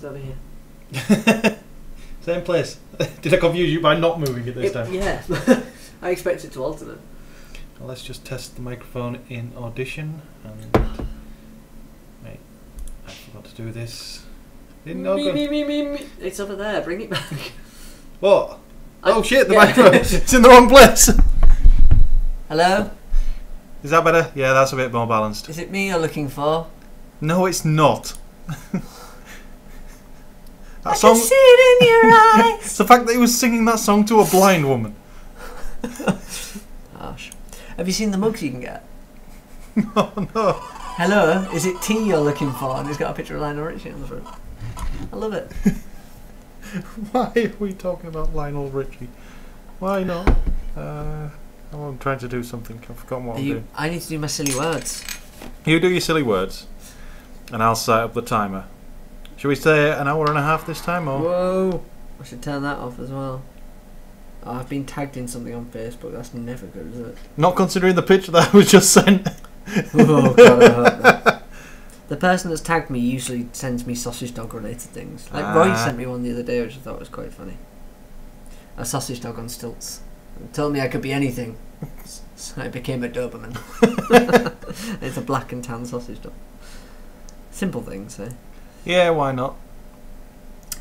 over here. Same place. Did I confuse you by not moving it this time? Yeah. I expect it to alternate. Well, let's just test the microphone in Audition. And wait, I forgot to do this. Me. It's over there. Bring it back. What? Oh shit! The microphone. It's in the wrong place. Hello. Is that better? Yeah, that's a bit more balanced. Is it me you're looking for? No, it's not. I can see it in your eyes. It's the fact that he was singing that song to a blind woman. Gosh. Have you seen the mugs you can get? No. Hello, is it tea you're looking for? And he's got a picture of Lionel Richie on the front. I love it. Why are we talking about Lionel Richie? Why not? I'm trying to do something. I've forgotten what I'm doing. I need to do my silly words. You do your silly words, and I'll set up the timer. Should we say an hour and a half this time? Or? Whoa! I should turn that off as well. Oh, I've been tagged in something on Facebook. That's never good, is it? Not considering the picture that I was just sent. Oh God, I hope not. The person that's tagged me usually sends me sausage dog related things. Like Roy sent me one the other day, which I thought was quite funny. A sausage dog on stilts. It told me I could be anything. So I became a Doberman. It's a black and tan sausage dog. Simple things, eh? Yeah, why not?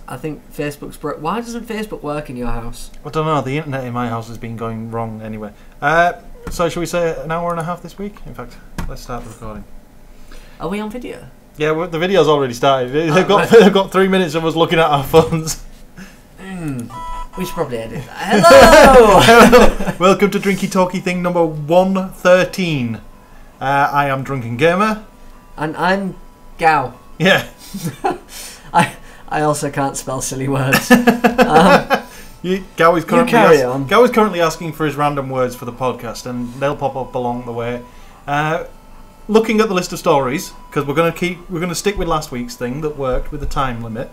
I think Facebook's broke. Why doesn't Facebook work in your house? I don't know. The internet in my house has been going wrong anyway. So shall we say an hour and a half this week? In fact, let's start the recording. Are we on video? Yeah, well, the video's already started. They've got 3 minutes of us looking at our phones. We should probably edit that. Hello! Welcome to Drinky Talky Thing number 113. I am DrunkenGamer. And I'm Gao. Yeah. I also can't spell silly words. Gao is currently asking for his random words for the podcast, and they'll pop up along the way. Looking at the list of stories, because we're going to stick with last week's thing that worked with the time limit.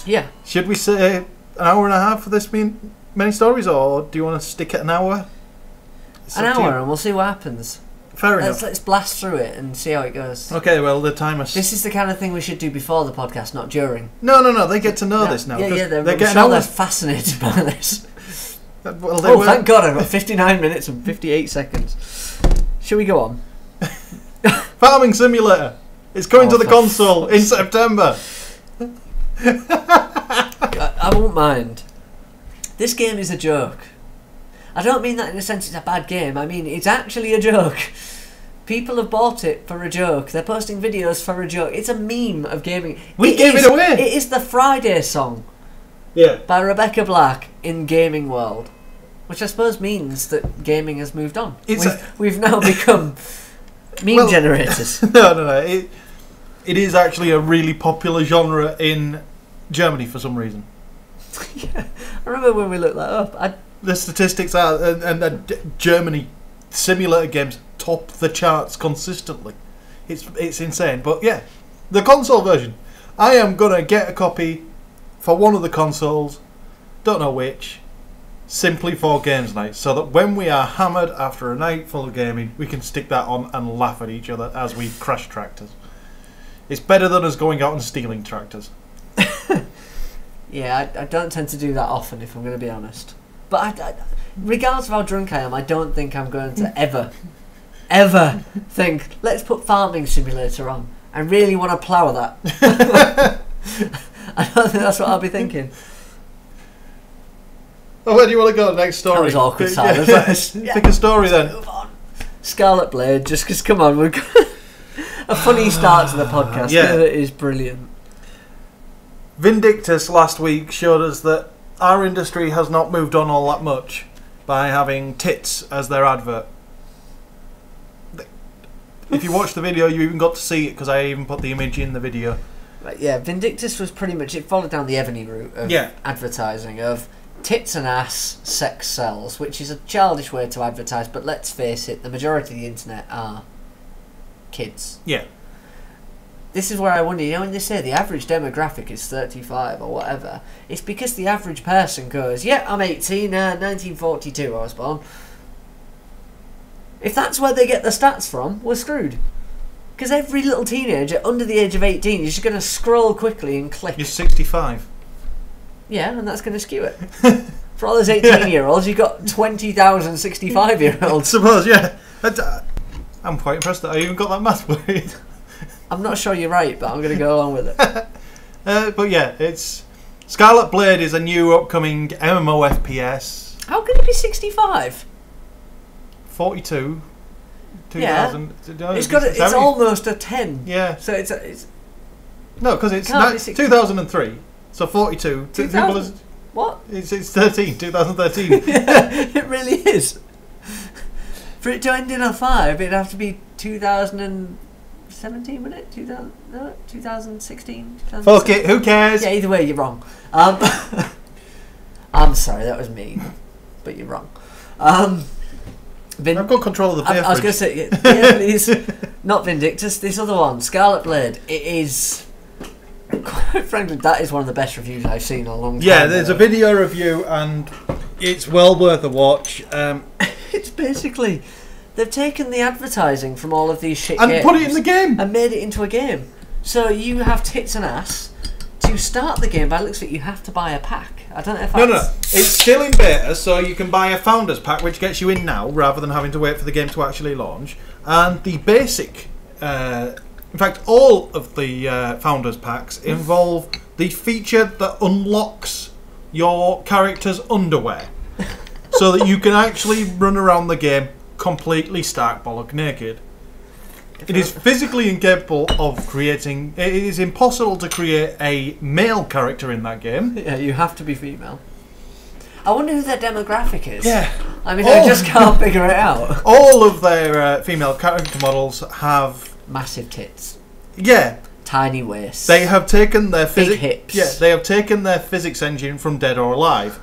Yeah. Should we say an hour and a half for this many stories, or do you want to stick at an hour? An hour, and we'll see what happens. Fair enough. Let's blast through it and see how it goes. Okay, well, the timer... This is the kind of thing we should do before the podcast, not during. No, they get to know this now. Yeah, they're fascinated by this. Well, thank God, I've got 59 minutes and 58 seconds. Shall we go on? Farming Simulator. It's coming to the console in September. I won't mind. This game is a joke. I don't mean that in a sense it's a bad game. I mean it's actually a joke. People have bought it for a joke. They're posting videos for a joke. It's a meme of gaming. We gave it away. It is the Friday song. Yeah. By Rebecca Black in Gaming World, which I suppose means that gaming has moved on. We've now become meme generators. No. It is actually a really popular genre in Germany for some reason. Yeah, I remember when we looked that up. The statistics are, and Germany simulator games top the charts consistently. It's insane. But yeah, the console version. I am gonna get a copy for one of the consoles. Don't know which. Simply for games night, so that when we are hammered after a night full of gaming, we can stick that on and laugh at each other as we crash tractors. It's better than us going out and stealing tractors. Yeah, I don't tend to do that often, if I'm going to be honest. But regardless of how drunk I am, I don't think I'm going to ever think, let's put Farming Simulator on. I really want to plough that. I don't think that's what I'll be thinking. Oh, where do you want to go? Next story. That was awkward silence. Pick a story then. Move on. Scarlet Blade, just because, come on, we've got a funny start to the podcast. Yeah. It is brilliant. Vindictus last week showed us that our industry has not moved on all that much by having tits as their advert. If you watch the video, you even got to see it because I even put the image in the video. Right, yeah, Vindictus was pretty much, it followed down the Ebony route of advertising, of tits and ass, sex sells, which is a childish way to advertise, but let's face it, the majority of the internet are kids. Yeah. This is where I wonder, when they say the average demographic is 35 or whatever, it's because the average person goes, yeah, I'm 18, 1942 I was born. If that's where they get the stats from, we're screwed. Because every little teenager under the age of 18 is just going to scroll quickly and click. You're 65. Yeah, and that's going to skew it. For all those 18-year-olds, you've got 20,000 65-year-olds. I suppose, yeah. I'm quite impressed that I even got that math right. I'm not sure you're right, but I'm going to go along with it. But yeah, it's... Scarlet Blade is a new upcoming MMO FPS. How can it be 65? 42. 2000. Yeah. It's almost a 10. Yeah. So it's no, because it's 2003. So 42. 2000? What? It's 2013. Yeah, it really is. For it to end in a 5, it'd have to be 2017, wouldn't it? 2016? Fuck it, who cares? Yeah, either way, you're wrong. I'm sorry, that was mean. But you're wrong. I've got control of the beer I was going to say, yeah, please. Not Vindictus, this other one, Scarlet Blade. It is, quite frankly, that is one of the best reviews I've seen in a long time. Yeah, there's a video review and it's well worth a watch. It's basically, they've taken the advertising from all of these shit and games put it in the game and made it into a game. So you have tits and ass. To start the game, by the looks of it, you have to buy a pack. I don't know if No. It's still in beta, so you can buy a Founders Pack, which gets you in now, rather than having to wait for the game to actually launch. And the basic... in fact, all of the Founders Packs involve the feature that unlocks your character's underwear. So that you can actually run around the game completely stark bollock naked. It is physically incapable of creating... It is impossible to create a male character in that game. Yeah, you have to be female. I wonder who their demographic is. Yeah. I mean, I just can't figure it out. All of their female character models have... Massive tits. Yeah. Tiny waists. They have taken their big hips. Yeah, they have taken their physics engine from Dead or Alive.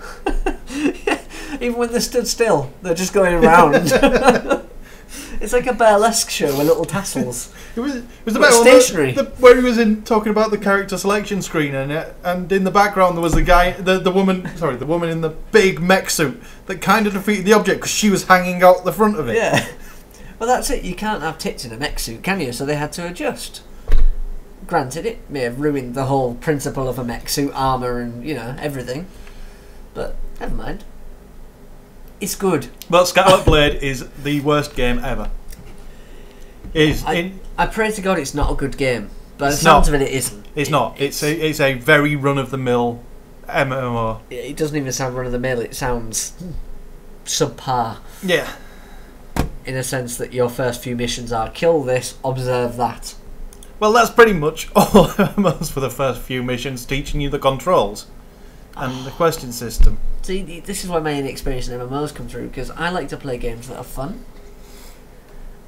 Yeah, even when they're stood still, they're just going around. It's like a burlesque show with little tassels. It was the best stationary. Where he was talking about the character selection screen, and in the background there was the woman in the big mech suit that kind of defeated the object because she was hanging out the front of it. Yeah. Well, that's it. You can't have tits in a mech suit, can you? So they had to adjust. Granted, it may have ruined the whole principle of a mech suit, armour and, everything. But never mind. It's good. But Scarlet Blade is the worst game ever. I pray to God it's not a good game. But the sounds of it isn't. It's not. It's a very run-of-the-mill MMO. It doesn't even sound run-of-the-mill. It sounds subpar. Yeah. In a sense that your first few missions are kill this, observe that. Well, that's pretty much all MMOs for the first few missions, teaching you the controls and the question system. See, this is why my inexperience in MMOs come through, because I like to play games that are fun.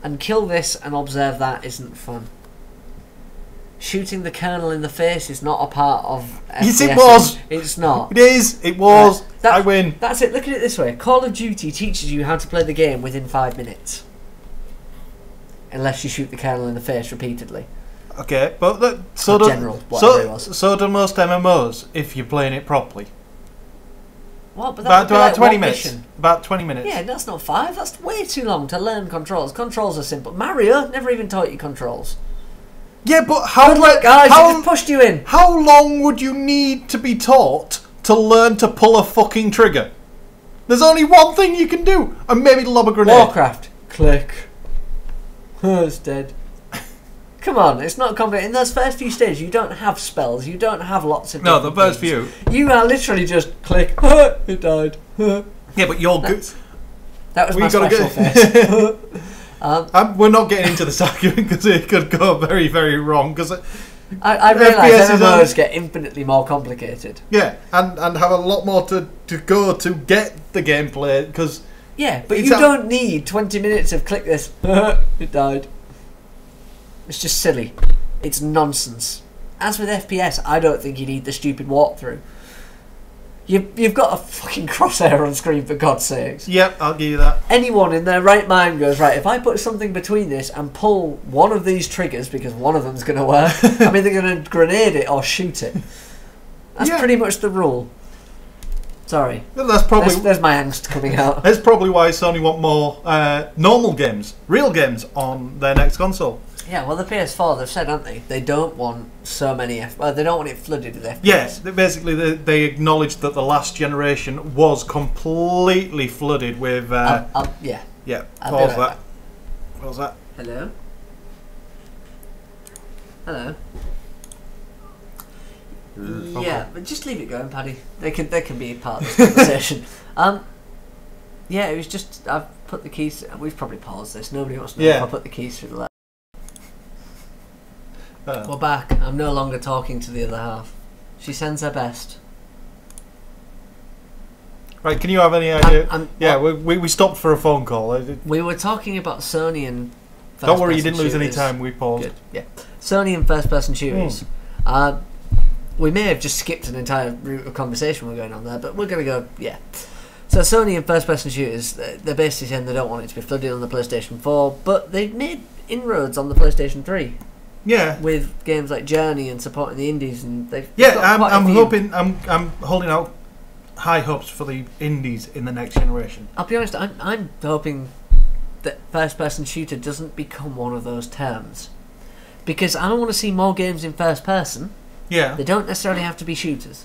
And kill this and observe that isn't fun. Shooting the colonel in the face is not a part of FPS. Yes, it was! It's not. It is! It was! Right. I win. That's it. Look at it this way. Call of Duty teaches you how to play the game within 5 minutes. Unless you shoot the colonel in the face repeatedly. Okay, but so do most MMOs if you're playing it properly. What? But that about 20 minutes. Mission. About 20 minutes. Yeah, that's not 5. That's way too long to learn controls. Controls are simple. Mario never even taught you controls. Yeah, but how? Good luck, guys. It just pushed you in. How long would you need to be taught to learn to pull a fucking trigger? There's only one thing you can do, and maybe lob a grenade. Warcraft. Click. It's dead. Come on, it's not complicated. In those first few stages, you don't have spells. You don't have lots of. No, the first things. few. You are literally just click. It died. Yeah, but you're good. That was my special face. We're not getting into this argument because it could go very, very wrong. Because I realise MMOs get infinitely more complicated. Yeah, and have a lot more to go to get the gameplay. Because yeah, but you don't need 20 minutes of click this. It died. It's just silly. It's nonsense. As with FPS, I don't think you need the stupid walkthrough. You've got a fucking crosshair on screen, for God's sakes. Yep, I'll give you that. Anyone in their right mind goes, right, if I put something between this and pull one of these triggers, because one of them's going to work, I'm either going to grenade it or shoot it. That's pretty much the rule. Sorry. Well, that's probably there's my angst coming out. That's probably why Sony want more normal games, real games, on their next console. Yeah, well, the PS4, they've said, haven't they? They don't want so many well, they don't want it flooded with FPS. Yes, basically they acknowledged that the last generation was completely flooded with... yeah. Yeah, I'll be right pause that. back. Pause that. Hello? Hello? Yeah, but just leave it going, Paddy. They can be part of this conversation. Yeah, it was just... I've put the keys... We've probably paused this. Nobody wants to know if I put the keys through the letter. We're back. I'm no longer talking to the other half. She sends her best. Right, can you have any idea? We stopped for a phone call. We were talking about Sony and don't worry, you didn't lose any time. We paused. Good. Yeah, Sony and first-person shooters. We may have just skipped an entire route of conversation we're going on there, but we're going to go, yeah. So Sony and first-person shooters, they're basically saying they don't want it to be flooded on the PlayStation 4, but they've made inroads on the PlayStation 3. Yeah. With games like Journey and supporting the indies, and they've I'm hoping, I'm holding out high hopes for the indies in the next generation. I'll be honest, I'm hoping that first-person shooter doesn't become one of those terms, because I don't want to see more games in first-person. Yeah. They don't necessarily have to be shooters.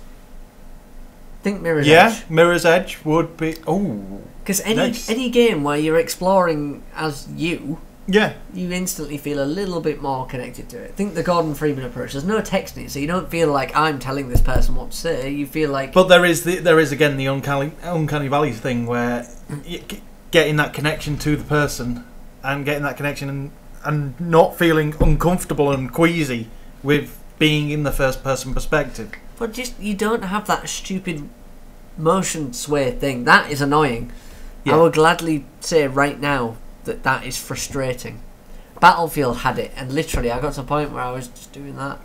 Think Mirror's Edge. Yeah, Mirror's Edge would be... Oh. Because any game where you're exploring as you... Yeah. You instantly feel a little bit more connected to it. Think the Gordon Freeman approach. There's no text in it, so you don't feel like I'm telling this person what to say. You feel like... But there is again the uncanny valley thing where getting that connection to the person and getting that connection and not feeling uncomfortable and queasy with being in the first person perspective. But just, you don't have that stupid motion sway thing. That is annoying. Yeah. I would gladly say right now that is frustrating. Battlefield had it, and literally I got to a point where I was just doing that.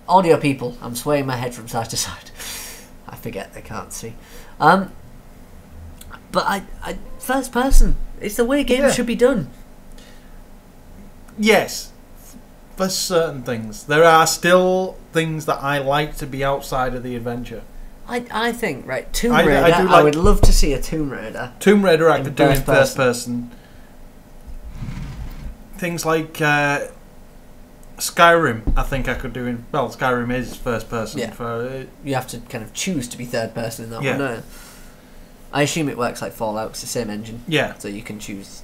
Audio people, I'm swaying my head from side to side. I forget they can't see. But I first person, it's the way games should be done. Yes. For certain things. There are still things that I like to be outside of the adventure. I think, right, Tomb Raider, I would love to see a Tomb Raider. Tomb Raider I could do in first person. Things like Skyrim, I think I could do in... Well, Skyrim is first person. Yeah. You have to kind of choose to be third person in that one, don't you? I assume it works like Fallout, it's the same engine. Yeah. So you can choose,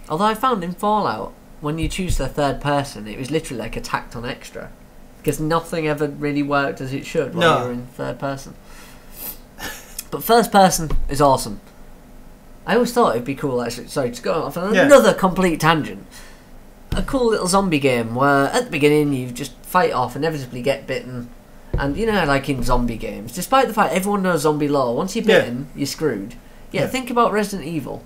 Although I found in Fallout, when you choose the third person, it was literally like a tacked on extra. Because nothing ever really worked as it should while you were in third person. But first person is awesome. I always thought it'd be cool, actually. Sorry, to go off on another complete tangent. A cool little zombie game where at the beginning you just fight off, inevitably get bitten. And you know, like in zombie games, despite the fact everyone knows zombie lore, once you're bitten, you're screwed. Think about Resident Evil.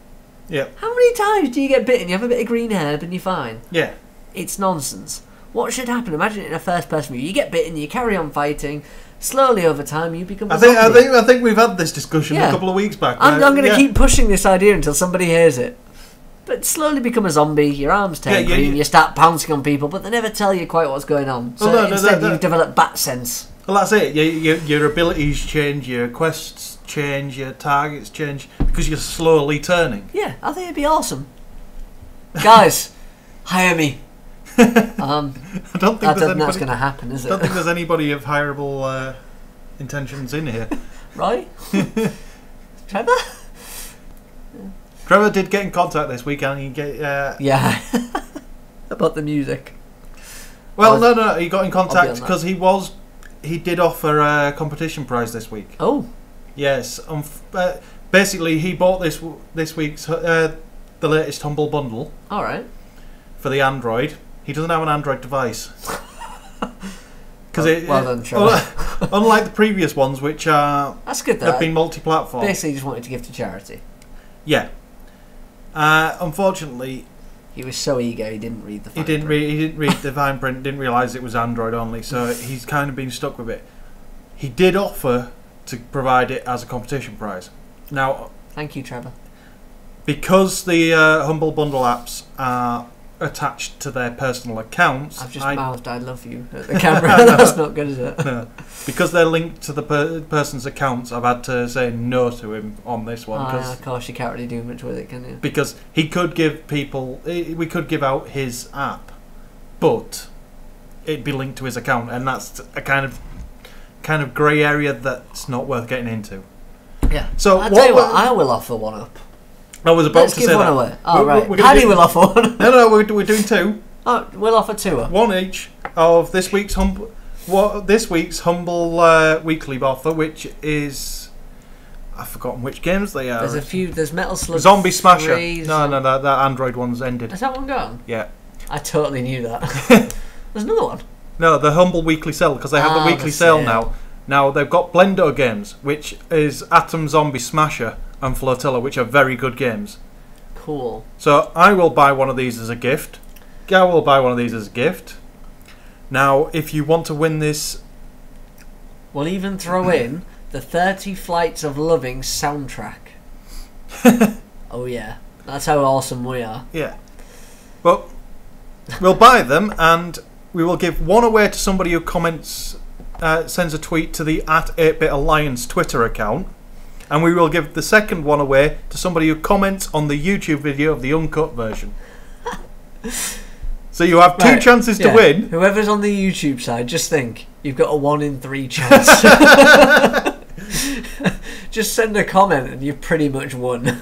Yeah. How many times do you get bitten? You have a bit of green herb and you're fine. Yeah. It's nonsense. What should happen? Imagine it in a first-person view. You get bitten, you carry on fighting. Slowly over time, you become a zombie. I think we've had this discussion a couple of weeks back. I'm going to keep pushing this idea until somebody hears it. But slowly become a zombie, your arms turn green, you start pouncing on people, but they never tell you quite what's going on. So instead you develop bat sense. Well, that's it. Your abilities change, your quests change, your targets change, because you're slowly turning. Yeah, I think it'd be awesome. Guys, hire me. I don't think that's going to happen, is it? I don't think there's anybody of hireable intentions in here. Right? Trevor? Trevor did get in contact this week, and he about the music. Well, no, he got in contact because he did offer a competition prize this week. Oh, yes. Basically, he bought this week's the latest Humble Bundle. All right. For the Android. He doesn't have an Android device. Well done, Trevor. Unlike the previous ones, which that's good. Have been multi-platform. Basically, just wanted to give to charity. Yeah. Unfortunately, he was so eager he didn't read the. He didn't read the fine print. Didn't realise it was Android only. So he's kind of been stuck with it. He did offer to provide it as a competition prize. Now, thank you, Trevor. Because the Humble Bundle apps are attached to their personal accounts. I've just mouthed "I love you" at the camera. That's not good, is it? No. Because they're linked to the person's accounts, I've had to say no to him on this one. Of course, you can't really do much with it, can you? Because he could give people... We could give out his app, but it'd be linked to his account, and that's a kind of grey area that's not worth getting into. Yeah. So I'll tell you what, I will offer one up. I was about Let's to give say one that. away. Oh, right. We're Paddy will offer one. No, we're doing two. Oh, we'll offer two. One each of this week's humble weekly offer, which is... I've forgotten which games they are. There's a few. There's Metal Slug Zombie Smasher. 3, No, that Android one's ended. Is that one gone? Yeah. I totally knew that. There's another one. No, the Humble Weekly Sale, because they have the weekly sale now. Now, they've got Blender games, which is Atom Zombie Smasher and Flotilla, which are very good games. Cool. So, I will buy one of these as a gift. Gal will buy one of these as a gift. Now, if you want to win this... We'll even throw in the 30 Flights of Loving soundtrack. Oh, yeah. That's how awesome we are. Yeah. Well, we'll buy them, and we will give one away to somebody who comments... sends a tweet to the @8BitAlliance Twitter account, and we will give the second one away to somebody who comments on the YouTube video of the uncut version. So you have two chances to win. Whoever's on the YouTube side, just think you've got a 1 in 3 chance. Just send a comment and you've pretty much won.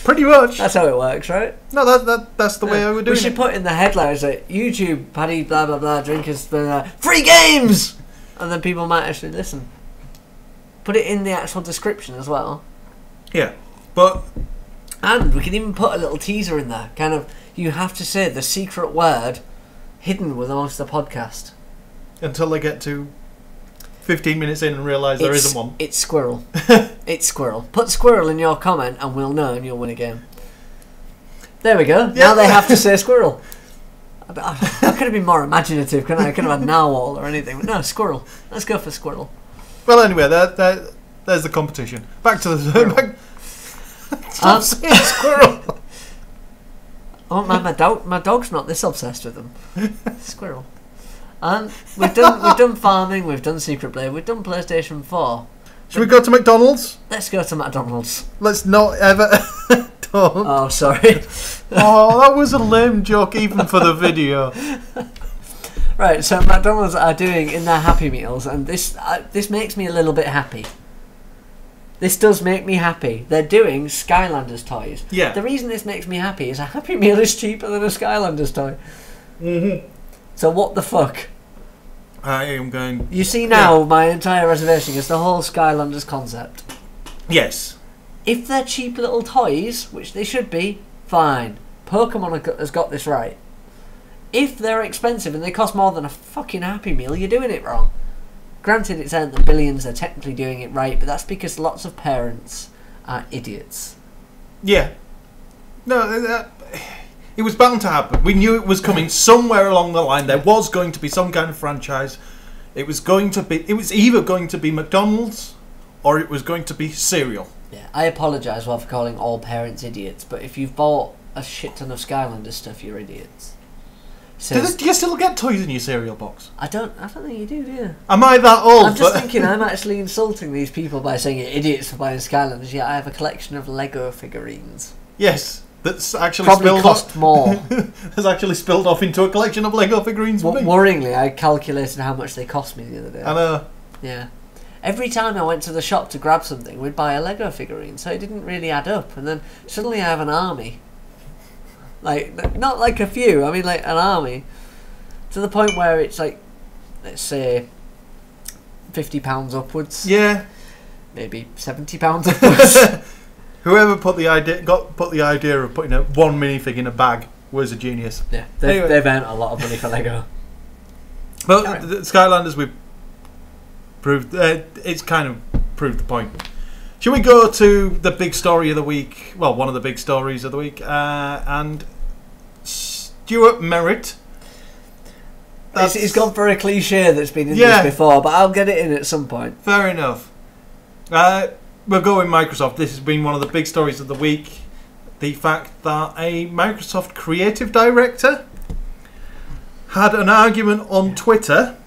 Pretty much. That's how it works, right? No, that's the way I would do it. We should put in the headlines like YouTube, Paddy, blah blah blah, drinkers, free games, and then people might actually listen. Put it in the actual description as well. Yeah, and we can even put a little teaser in there. Kind of, you have to say the secret word hidden with amongst the podcast until they get to 15 minutes in and realise there isn't one. It's squirrel. It's squirrel. Put squirrel in your comment and we'll know and you'll win a game. There we go. Yeah. Now they have to say squirrel. I could have been more imaginative, couldn't I? I could have had narwhal or anything. But no, squirrel. Let's go for squirrel. Well, anyway, there's the competition. Back to the... Stop saying squirrel. Oh man, my dog's not this obsessed with them. Squirrel. And we've done farming, we've done Secret Blade, we've done PlayStation 4. Should we go to McDonald's? Let's go to McDonald's. Let's not ever... Don't. Oh, sorry. Oh, that was a lame joke even for the video. Right, so McDonald's are doing in their Happy Meals, and this makes me a little bit happy. This does make me happy. They're doing Skylanders toys. Yeah. The reason this makes me happy is a Happy Meal is cheaper than a Skylanders toy. Mm-hmm. So what the fuck? I am going... You see now, my entire reservation is the whole Skylanders concept. Yes. If they're cheap little toys, which they should be, fine. Pokemon has got this right. If they're expensive and they cost more than a fucking Happy Meal, you're doing it wrong. Granted, it's earned the billions, they're technically doing it right, but that's because lots of parents are idiots. Yeah. No, it was bound to happen. We knew it was coming somewhere along the line. There was going to be some kind of franchise. It was either going to be McDonald's or it was going to be cereal. Yeah, I apologise for calling all parents idiots, but if you've bought a shit ton of Skylanders stuff, you're idiots. So do you still get toys in your cereal box? I don't think you do you? Am I that old? I'm just thinking I'm actually insulting these people by saying you're idiots for buying Skylanders, yet I have a collection of Lego figurines. Yes, that's actually probably cost more. Has actually spilled off into a collection of Lego figurines. Worryingly, I calculated how much they cost me the other day. I know. Yeah. Every time I went to the shop to grab something, we'd buy a Lego figurine, so it didn't really add up. And then suddenly I have an army. Like, not like a few, I mean like an army. To the point where it's like, let's say, £50 upwards. Yeah. Maybe £70 upwards. Whoever put the idea of putting one minifig in a bag was a genius. Yeah, they've earned a lot of money for Lego. But the Skylanders, we've proved it's kind of proved the point. Shall we go to the big story of the week? Well, one of the big stories of the week, and Stuart Merritt. It's gone for a cliche that's been in this before, but I'll get it in at some point. Fair enough. We'll go with Microsoft. This has been one of the big stories of the week. the fact that a Microsoft creative director had an argument on Twitter.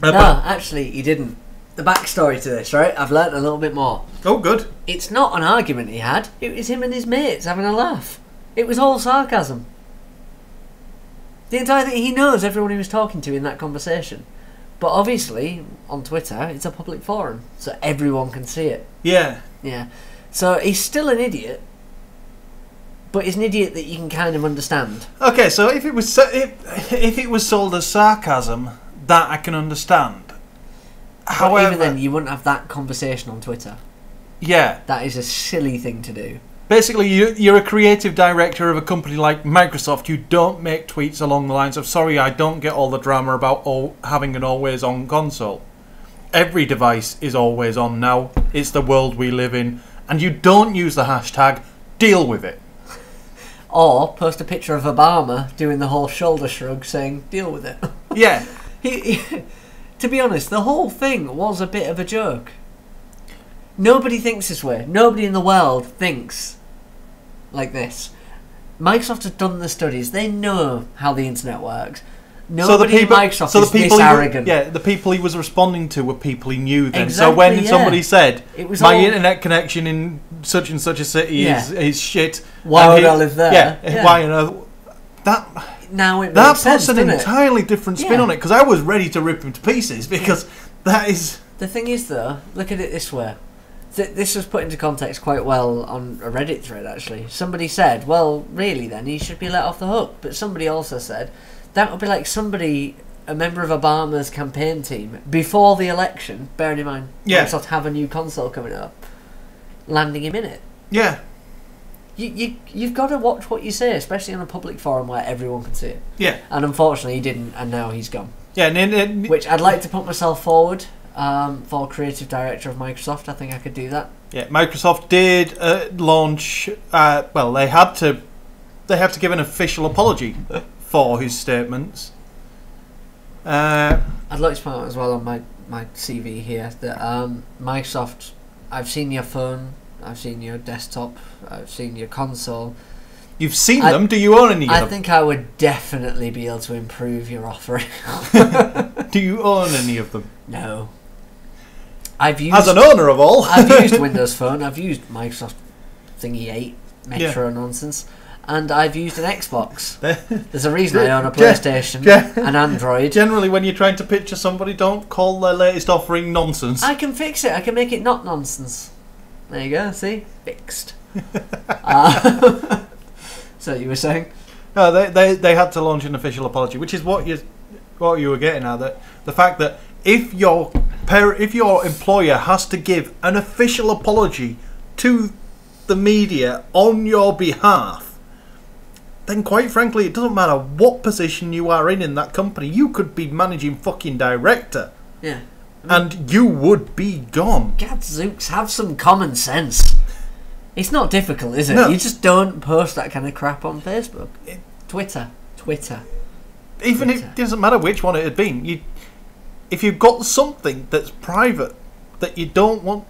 No, actually, he didn't. The backstory to this, right? I've learnt a little bit more. Oh, good. It's not an argument he had. It was him and his mates having a laugh. It was all sarcasm. The entire thing, he knows everyone he was talking to in that conversation. But obviously, on Twitter, it's a public forum, so everyone can see it. Yeah. Yeah. So he's still an idiot, but he's an idiot that you can kind of understand. Okay, so if it was sold as sarcasm, that I can understand. However, even then, you wouldn't have that conversation on Twitter. Yeah. That is a silly thing to do. Basically, you're a creative director of a company like Microsoft. You don't make tweets along the lines of, sorry, I don't get all the drama about having an always-on console. Every device is always on now. It's the world we live in. And you don't use the hashtag, deal with it. Or post a picture of Obama doing the whole shoulder shrug saying, deal with it. Yeah. To be honest, the whole thing was a bit of a joke. Nobody thinks this way. Nobody in the world thinks like this. Microsoft has done the studies. They know how the internet works. Nobody in Microsoft is this arrogant. The people he was responding to were people he knew then. Exactly, so when somebody said, my internet connection in such and such a city is shit. Why would I live there? Yeah. Why on earth? That puts an entirely different spin on it, because I was ready to rip him to pieces, because that is... The thing is, though, look at it this way. This was put into context quite well on a Reddit thread, actually. Somebody said, well, really then, he should be let off the hook. But somebody also said, that would be like somebody, a member of Obama's campaign team, before the election, bearing in mind, Microsoft have a new console coming up, landing him in it. Yeah. You've got to watch what you say, especially on a public forum where everyone can see it. Yeah. And unfortunately he didn't, and now he's gone. Yeah. Which I'd like to put myself forward for creative director of Microsoft. I think I could do that. Yeah, Microsoft did launch. Well, they have to give an official apology for his statements. I'd like to point out as well on my CV here that Microsoft. I've seen your phone. I've seen your desktop. I've seen your console. You've seen them? Do you own any of them? I think I would definitely be able to improve your offering. Do you own any of them? No. As an owner of all. I've used Windows Phone. I've used Microsoft Thingy 8 Metro nonsense. And I've used an Xbox. There's a reason I own a PlayStation, an Android. Generally, when you're trying to picture somebody, don't call their latest offering nonsense. I can fix it. I can make it not nonsense. There you go. See? Fixed. So you were saying? No, they had to launch an official apology, which is what you were getting at. That the fact that if your employer has to give an official apology to the media on your behalf, then quite frankly, it doesn't matter what position you are in that company. You could be managing fucking director. Yeah. And you would be gone. Gadzooks, have some common sense. It's not difficult, is it? No. You just don't post that kind of crap on Facebook. Twitter. Even if it doesn't matter which one it had been. If you've got something that's private that you don't want...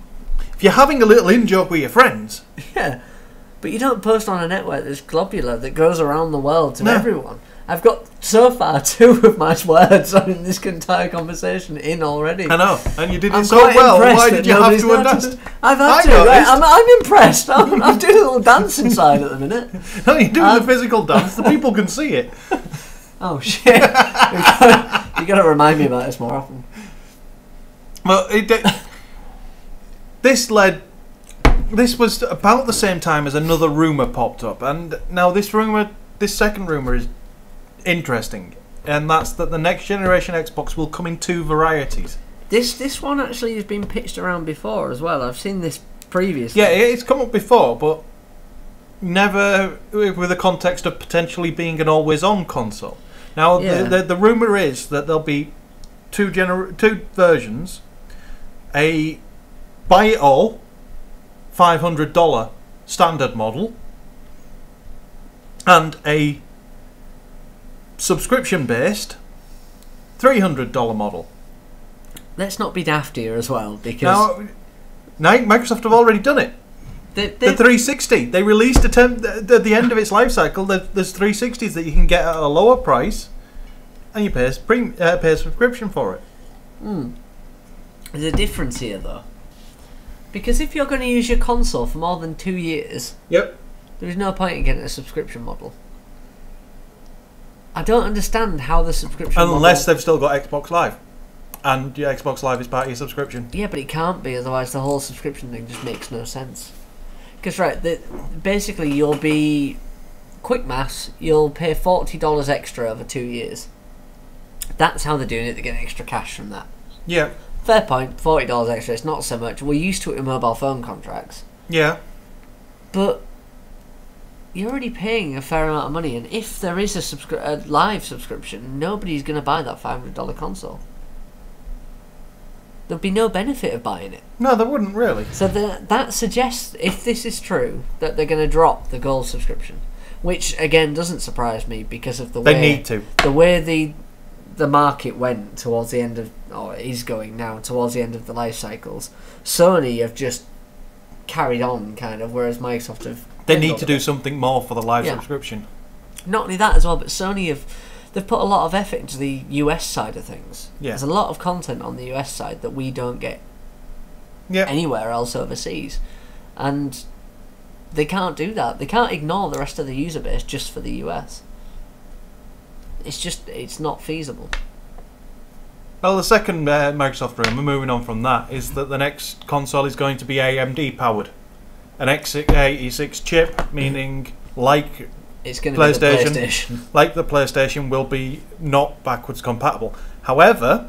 If you're having a little in-joke with your friends... Yeah, but you don't post on a network that's globular, that goes around the world to everyone. I've got, so far, 2 of my words in this entire conversation in already. I know, and you did it so well. Why did you have to adapt? I've had to, right? I'm impressed. I'm doing a little dance inside at the minute. No, you're doing the physical dance. The people can see it. Oh, shit. You've got to remind me about this more often. Well, this was about the same time as another rumour popped up. And now this second rumour is interesting, and that's that the next generation Xbox will come in 2 varieties. This one actually has been pitched around before as well. I've seen this previously. Yeah, it's come up before, but never with the context of potentially being an always-on console. Now, the rumour is that there'll be 2 versions: a buy it all $500 standard model, and a subscription-based $300 model. Let's not be daft here as well, because now Microsoft have already done it. The 360. They released at the end of its life cycle. There's 360s that you can get at a lower price, and you pay a subscription for it. There's a difference here, though. Because if you're going to use your console for more than 2 years, yep, there is no point in getting a subscription model. I don't understand how the subscription unless they've still got Xbox Live, and your Xbox Live is part of your subscription. Yeah, but it can't be, otherwise the whole subscription thing just makes no sense. Because basically you'll be quick maths. You'll pay $40 extra over 2 years. That's how they're doing it. They're getting extra cash from that. Yeah. Fair point, $40 extra, it's not so much. We're used to it in mobile phone contracts. Yeah. But you're already paying a fair amount of money, and if there is a live subscription, nobody's going to buy that $500 console. There'd be no benefit of buying it. No, there wouldn't really. So that suggests, if this is true, that they're going to drop the gold subscription. Which, again, doesn't surprise me because of the way... They need to. The way the market went towards the end of, or is going now, towards the end of the life cycles. Sony have just carried on, kind of, whereas Microsoft have... They need to do something more for the live subscription. Not only that as well, but Sony they've put a lot of effort into the US side of things. Yeah. There's a lot of content on the US side that we don't get anywhere else overseas. And they can't do that. They can't ignore the rest of the user base just for the US. It's not feasible. Well, the second Microsoft rumour, moving on from that, is that the next console is going to be AMD powered. An x86 chip, meaning like it's going to be the PlayStation. Like the PlayStation, will be not backwards compatible. However,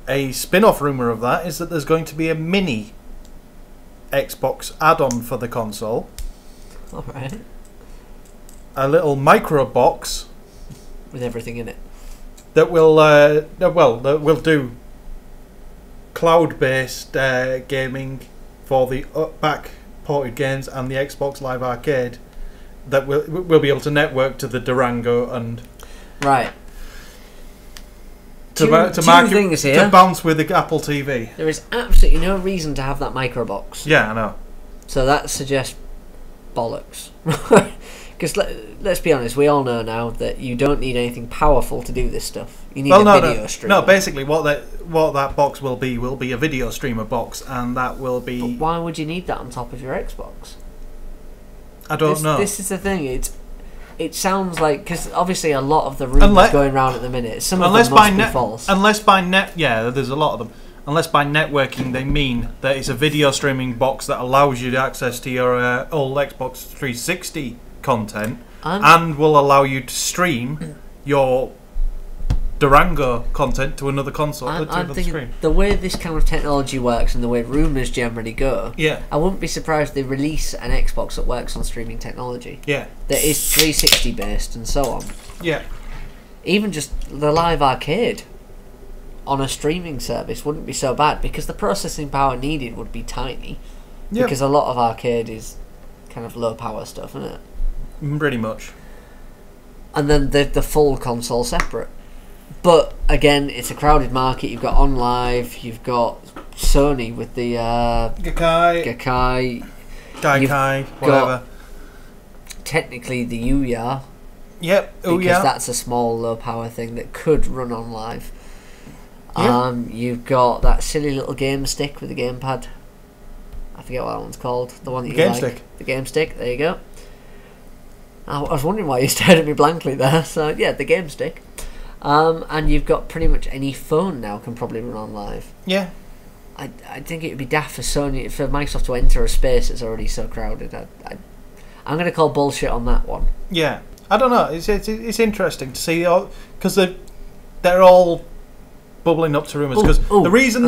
a spin-off rumour of that is that there's going to be a mini Xbox add-on for the console. Alright. A little micro box with everything in it that will do cloud-based gaming for the back-ported games and the Xbox Live Arcade that will be able to network to the Durango and two things here. To bounce with the Apple TV. There is absolutely no reason to have that micro box. Yeah, I know. So that suggests bollocks. Because let's be honest, we all know now that you don't need anything powerful to do this stuff. You need a video streamer. No, basically what that box will be a video streamer box, and that will be... But why would you need that on top of your Xbox? I don't know. This is the thing. It sounds like... Because obviously a lot of the rumours going around at the minute, some of them must be false. Unless by there's a lot of them. Unless by networking they mean that it's a video streaming box that allows you access to your old Xbox 360 content and will allow you to stream your Durango content to another console. I'm thinking screen. The way this kind of technology works and the way rumours generally go, yeah, I wouldn't be surprised if they release an Xbox that works on streaming technology. Yeah, that is 360 based and so on. Yeah, even just the Live Arcade on a streaming service wouldn't be so bad because the processing power needed would be tiny. Yeah, because a lot of arcade is kind of low power stuff, isn't it? Pretty much. And then the full console separate. But again, it's a crowded market. You've got OnLive, you've got Sony with the Gaikai, whatever. Technically, the Ouya. Yep, because that's a small, low power thing that could run OnLive. Yep. You've got that silly little game stick with the gamepad. I forget what that one's called. The one that you like. Stick. The game stick. There you go. I was wondering why you stared at me blankly there. So yeah, the game stick. And you've got pretty much any phone now can probably run OnLive. Yeah. I think it would be daft for Microsoft to enter a space that's already so crowded. I'm going to call bullshit on that one. Yeah, I don't know. It's interesting to see because they're all bubbling up to rumours because the reason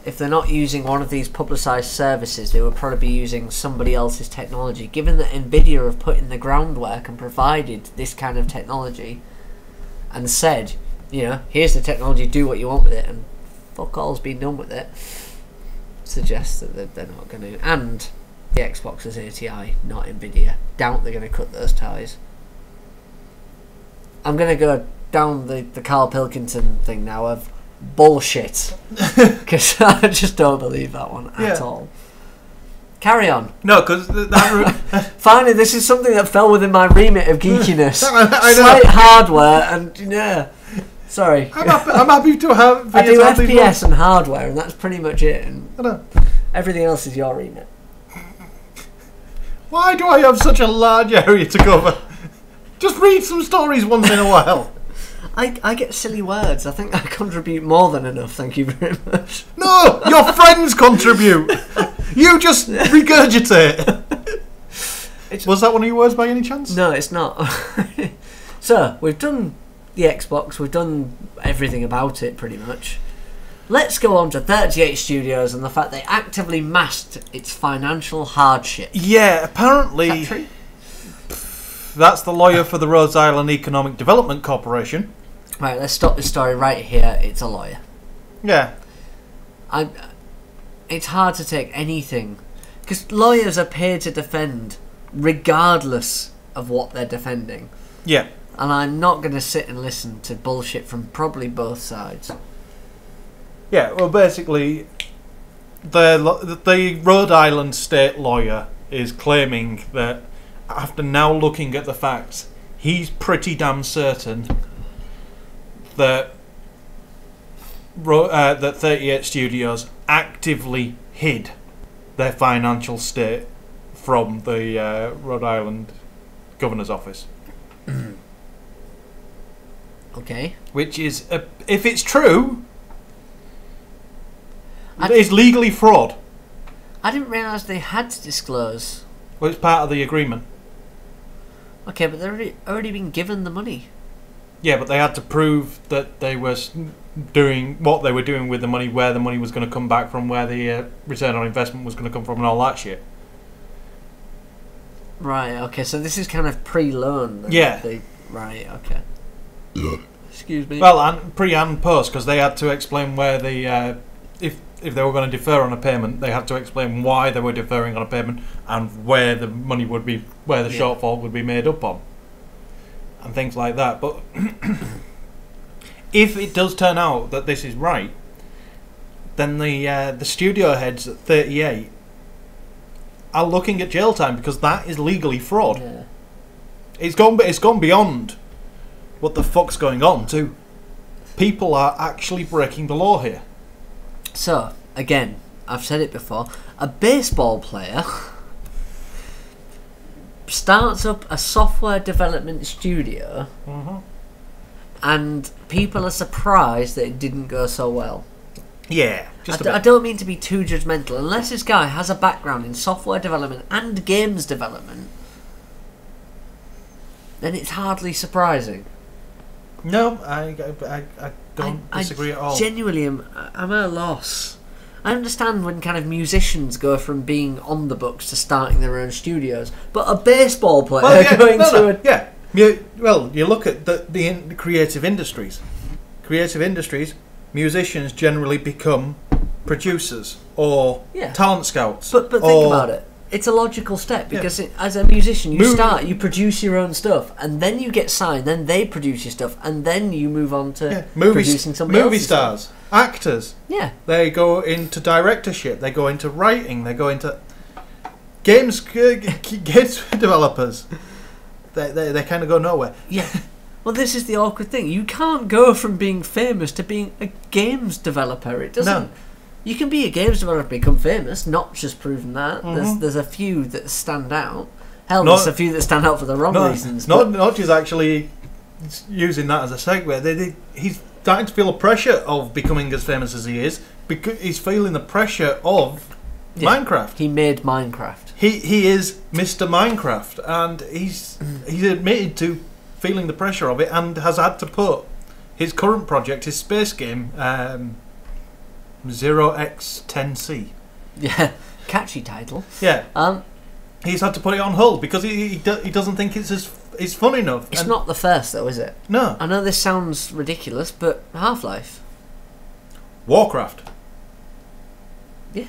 if they're not using one of these publicised services, they would probably be using somebody else's technology. Given that Nvidia have put in the groundwork and provided this kind of technology, and said, here's the technology, do what you want with it, and fuck all's been done with it, suggests that they're not going to. And the Xbox is ATI, not Nvidia. Doubt they're going to cut those ties. I'm going to go down the Carl Pilkington thing now of bullshit because I just don't believe that one at all. Carry on. No, because Finally, this is something that fell within my remit of geekiness. I know. Slight hardware and sorry. I'm happy to have. I do FPS and hardware, and that's pretty much it. And I know. everything else is your remit. Why do I have such a large area to cover? Just read some stories once in a while. I get silly words. I think I contribute more than enough. Thank you very much. No, your friends contribute. You just regurgitate. Was that one of your words by any chance? No, it's not. So, we've done the Xbox. We've done everything about it, pretty much. Let's go on to 38 Studios and the fact they actively masked its financial hardship. Yeah, apparently... Is that true? That's the lawyer for the Rhode Island Economic Development Corporation. Right, let's stop this story right here. It's a lawyer. Yeah. It's hard to take anything, because lawyers are paid to defend regardless of what they're defending. Yeah. And I'm not going to sit and listen to bullshit from probably both sides. Yeah, well, basically, the Rhode Island state lawyer is claiming that after now looking at the facts, he's pretty damn certain that that 38 Studios actively hid their financial state from the Rhode Island Governor's Office. Okay. Which is, if it's true, it's legally fraud. I didn't realise they had to disclose. Well, it's part of the agreement. Okay, but they've already been given the money. Yeah, but they had to prove that they were doing what they were doing with the money, where the money was going to come back from, where the return on investment was going to come from, and all that shit. Right, okay, so this is kind of pre-loan. Then. Yeah. Right, okay. Excuse me. Well, and pre and post, because they had to explain where the... if they were going to defer on a payment, they had to explain why they were deferring on a payment and where the money would be, where the shortfall would be made up on. And things like that. But if it does turn out that this is right, then the studio heads at 38 are looking at jail time, because that is legally fraud. Yeah. It's gone beyond what the fuck's going on too. People are actually breaking the law here. So, again, I've said it before, a baseball player starts up a software development studio and people are surprised that it didn't go so well. Yeah. I don't mean to be too judgmental. Unless this guy has a background in software development and games development, then it's hardly surprising. No, I don't disagree at all. Genuinely, I'm at a loss. I understand when kind of musicians go from being on the books to starting their own studios, but a baseball player Well, you look at the creative industries. Creative industries, musicians generally become producers or talent scouts. But think about it. It's a logical step, because as a musician, you produce your own stuff, and then you get signed, then they produce your stuff, and then you move on to producing somebody else's movie stars, stuff. actors. Yeah. They go into directorship, they go into writing, they go into games developers. They kind of go nowhere. Yeah. Well, this is the awkward thing. You can't go from being famous to being a games developer. It doesn't... No. You can be a games developer and become famous. Notch has proven that. There's a few that stand out. Hell, there's a few that stand out for the wrong reasons. Notch is actually using that as a segue. He's starting to feel the pressure of becoming as famous as he is, because he's feeling the pressure of Minecraft. He made Minecraft. He is Mr. Minecraft, and he's admitted to feeling the pressure of it, and has had to put his current project, his space game, 0x10C. Yeah, catchy title. Yeah. He's had to put it on hold because he doesn't think it's fun enough. It's not the first, though, is it? No. I know this sounds ridiculous, but Half-Life. Warcraft. Yeah.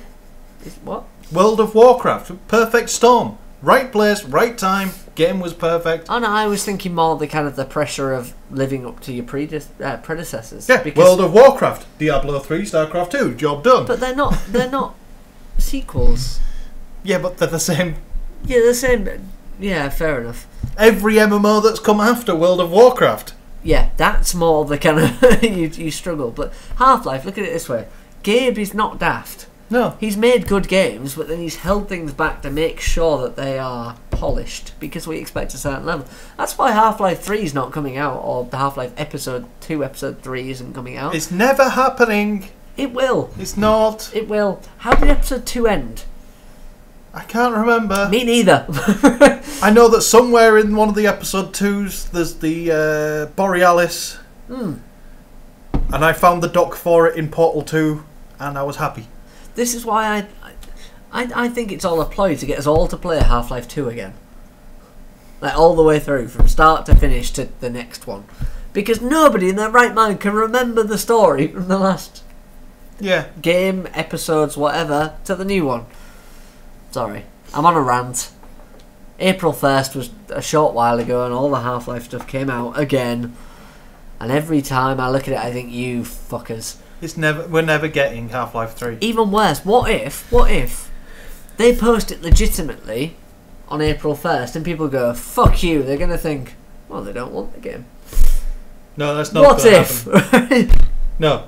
What? World of Warcraft. Perfect storm. Right place, right time. Game was perfect. Oh no, I was thinking more the pressure of living up to your predecessors. Yeah, World of Warcraft, Diablo 3, StarCraft 2, job done. But they're not sequels. Yeah, but they're the same. Yeah, the same. Yeah, fair enough. Every MMO that's come after World of Warcraft. Yeah, that's more the kind of you struggle. But Half-Life, look at it this way: Gabe is not daft. No. He's made good games, but then he's held things back to make sure that they are polished because we expect a certain level. That's why Half-Life 3 is not coming out, or the Half-Life Episode 2, Episode 3 isn't coming out. It's never happening. It will. It's not. It will. How did Episode 2 end? I can't remember. Me neither. I know that somewhere in one of the Episode 2s there's the Borealis. And I found the dock for it in Portal 2 and I was happy. This is why I think it's all a ploy to get us all to play Half-Life 2 again. Like, all the way through, from start to finish to the next one. Because nobody in their right mind can remember the story from the last game, episodes, whatever, to the new one. Sorry, I'm on a rant. April 1st was a short while ago and all the Half-Life stuff came out again. And every time I look at it, I think, you fuckers. We're never getting Half-Life 3. Even worse, what if they post it legitimately on April 1st and people go, fuck you, they're going to think, well, they don't want the game. No, that's not what gonna if? Happen. No.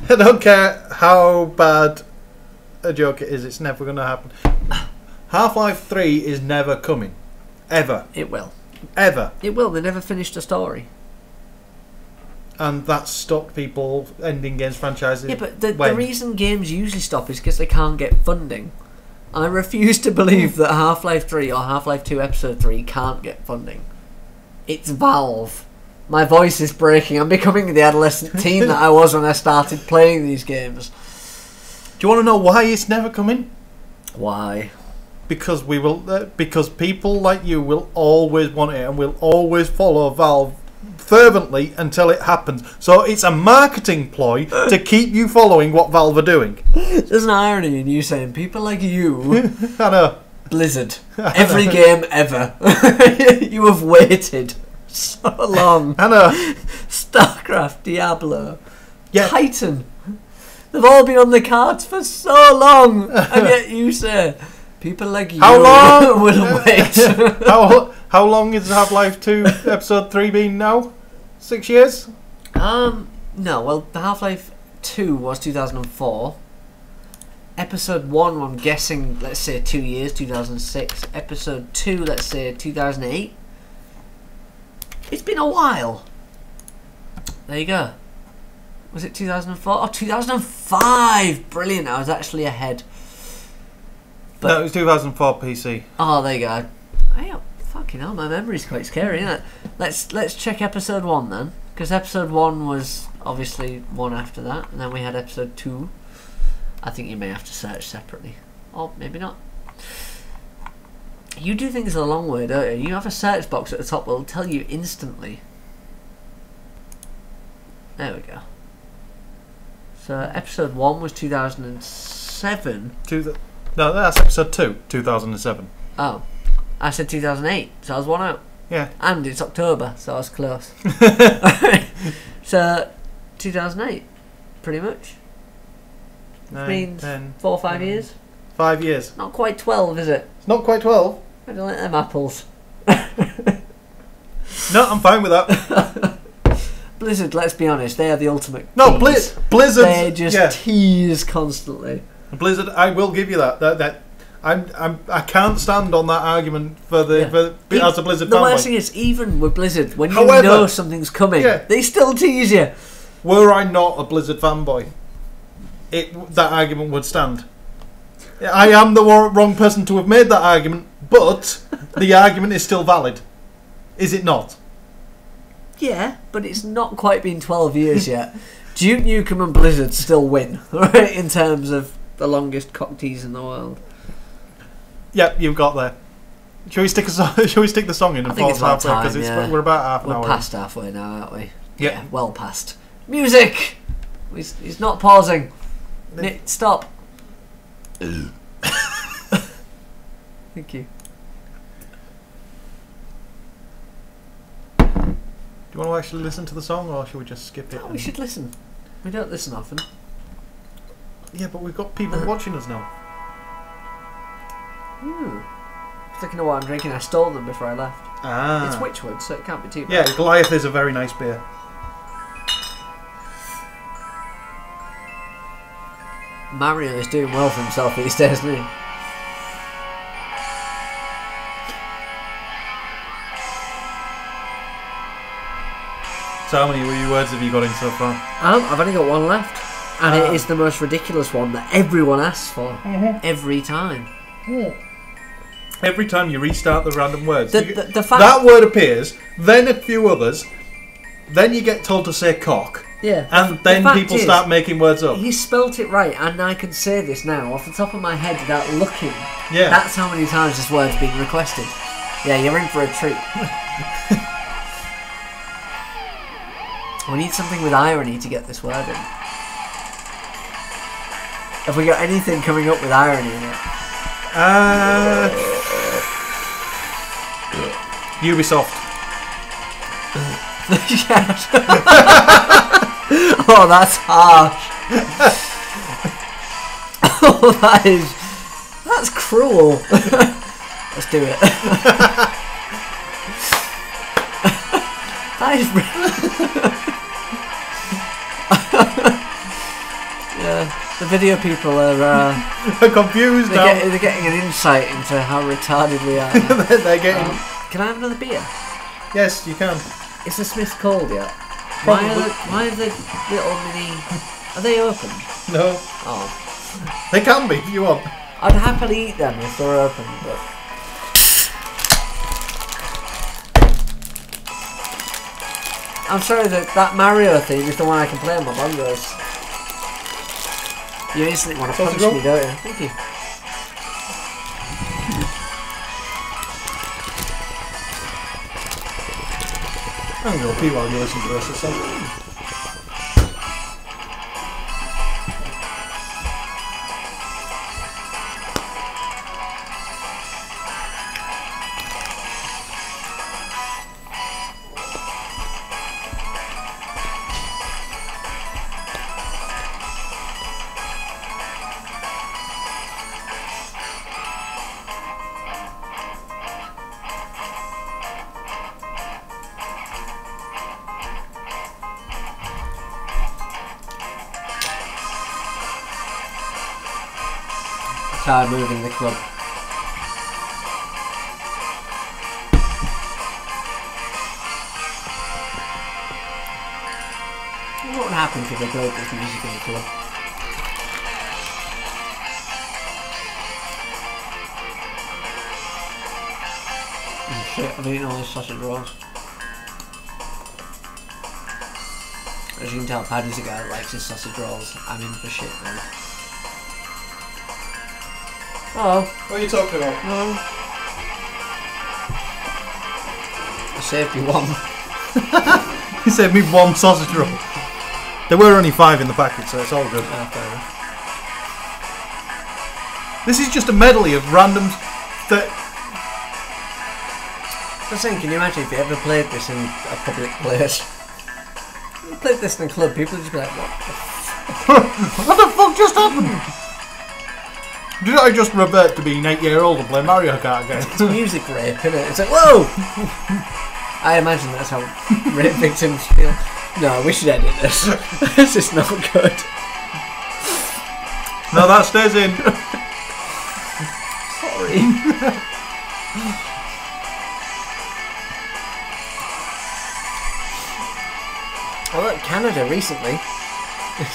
I don't care how bad a joke it is, it's never going to happen. Half-Life 3 is never coming. Ever. It will. Ever. It will, they never finished a story. And that's stopped people ending games franchises. Yeah, but the reason games usually stop is because they can't get funding. I refuse to believe that Half-Life 3 or Half-Life 2 Episode 3 can't get funding. It's Valve. My voice is breaking. I'm becoming the adolescent teen that I was when I started playing these games. Do you want to know why it's never coming? Why? Because because people like you will always want it and will always follow Valve fervently until it happens. So it's a marketing ploy to keep you following what Valve are doing. There's an irony in you saying people like you. I know. Blizzard. Every game ever. You have waited so long. I know. StarCraft, Diablo, yeah. Titan. They've all been on the cards for so long, and yet you say people like you will wait. How long is Half-Life 2 Episode 3 been now? 6 years? No, well, the Half-Life 2 was 2004. Episode 1, I'm guessing, let's say 2 years, 2006. Episode 2, let's say 2008. It's been a while. There you go. Was it 2004? Oh, 2005! Brilliant, I was actually ahead. But, no, it was 2004 PC. Oh, there you go. Fucking hell, my memory's quite scary, isn't it? Let's check Episode 1 then. Because Episode 1 was obviously one after that. And then we had Episode 2. I think you may have to search separately. Or maybe not. You do things a long way, don't you? You have a search box at the top that will tell you instantly. There we go. So Episode 1 was 2007. No, that's Episode 2, 2007. Oh. I said 2008, so I was one out. Yeah. And it's October, so I was close. So, 2008, pretty much. Which means 10, 4 or 5 years. 5 years. Not quite 12, is it? It's not quite 12. I don't like them apples. No, I'm fine with that. Blizzard, let's be honest, they are the ultimate No, tease. Blizzard. They just tease constantly. Blizzard, I will give you that. I can't stand on that argument as a Blizzard The fanboy. worst thing is, even with Blizzard, when you However, know something's coming, they still tease you. Were I not a Blizzard fanboy, that argument would stand. I am the wrong person to have made that argument, but the argument is still valid. Is it not? Yeah, but it's not quite been 12 years yet. Duke Nukem and Blizzard still win, right, in terms of the longest cock tease in the world. Yep, you've got there. Shall we stick the song in and fall halfway? Because we're about half an hour. We're past halfway now, aren't we? Yep. Yeah, well past. Music! He's not pausing. Stop. Thank you. Do you want to actually listen to the song, or should we just skip it? No, we should listen. We don't listen often. Yeah, but we've got people watching us now. I was looking at what I'm drinking. I stole them before I left. It's Witchwood, so it can't be too bad. Yeah, Goliath is a very nice beer. Mario is doing well for himself these days, isn't he? So how many words have you got in so far? I've only got one left. And it is the most ridiculous one that everyone asks for. Every time. Every time you restart the random words. The fact that word appears, then a few others, then you get told to say cock. Yeah. And then people start making words up. He spelt it right, and I can say this now off the top of my head without looking. Yeah. That's how many times this word's been requested. Yeah, you're in for a treat. We need something with irony to get this word in. Have we got anything coming up with irony in it? Ubisoft. Yes. Oh, that's harsh. Oh, that's cruel. Let's do it. That is yeah, the video people are confused now. They're getting an insight into how retarded we are. They're getting... Can I have another beer? Yes, you can. Is the Smith cold yet? Probably. Why are the little mini... Are they open? No. Oh. They can be if you want. I'd happily eat them if they're open, but... I'm sorry that Mario theme is the one I can play on my bongos. You instantly want to punch me, don't you? Thank you. I'm going to pee while you listen to the rest of the song. Tired moving the club. What would happen if they played this music in the club? Oh shit, I'm eating all this sausage rolls. As you can tell, Paddy's a guy that likes his sausage rolls. I'm in for shit, man. Oh. What are you talking about? No. I saved you one. You saved me one sausage roll. There were only 5 in the packet, so it's all good. Oh, fair enough. This is just a medley of randoms that... I was saying, can you imagine if you ever played this in a public place? You played this in a club, people would just be like, what the fuck? What the fuck just happened? Did I just revert to being 8-year-old and play Mario Kart again? It's music rape, isn't it? It's like, whoa! I imagine that's how rape victims feel. No, we should edit this. This is not good. No, that stays in. Sorry. I look at Canada recently.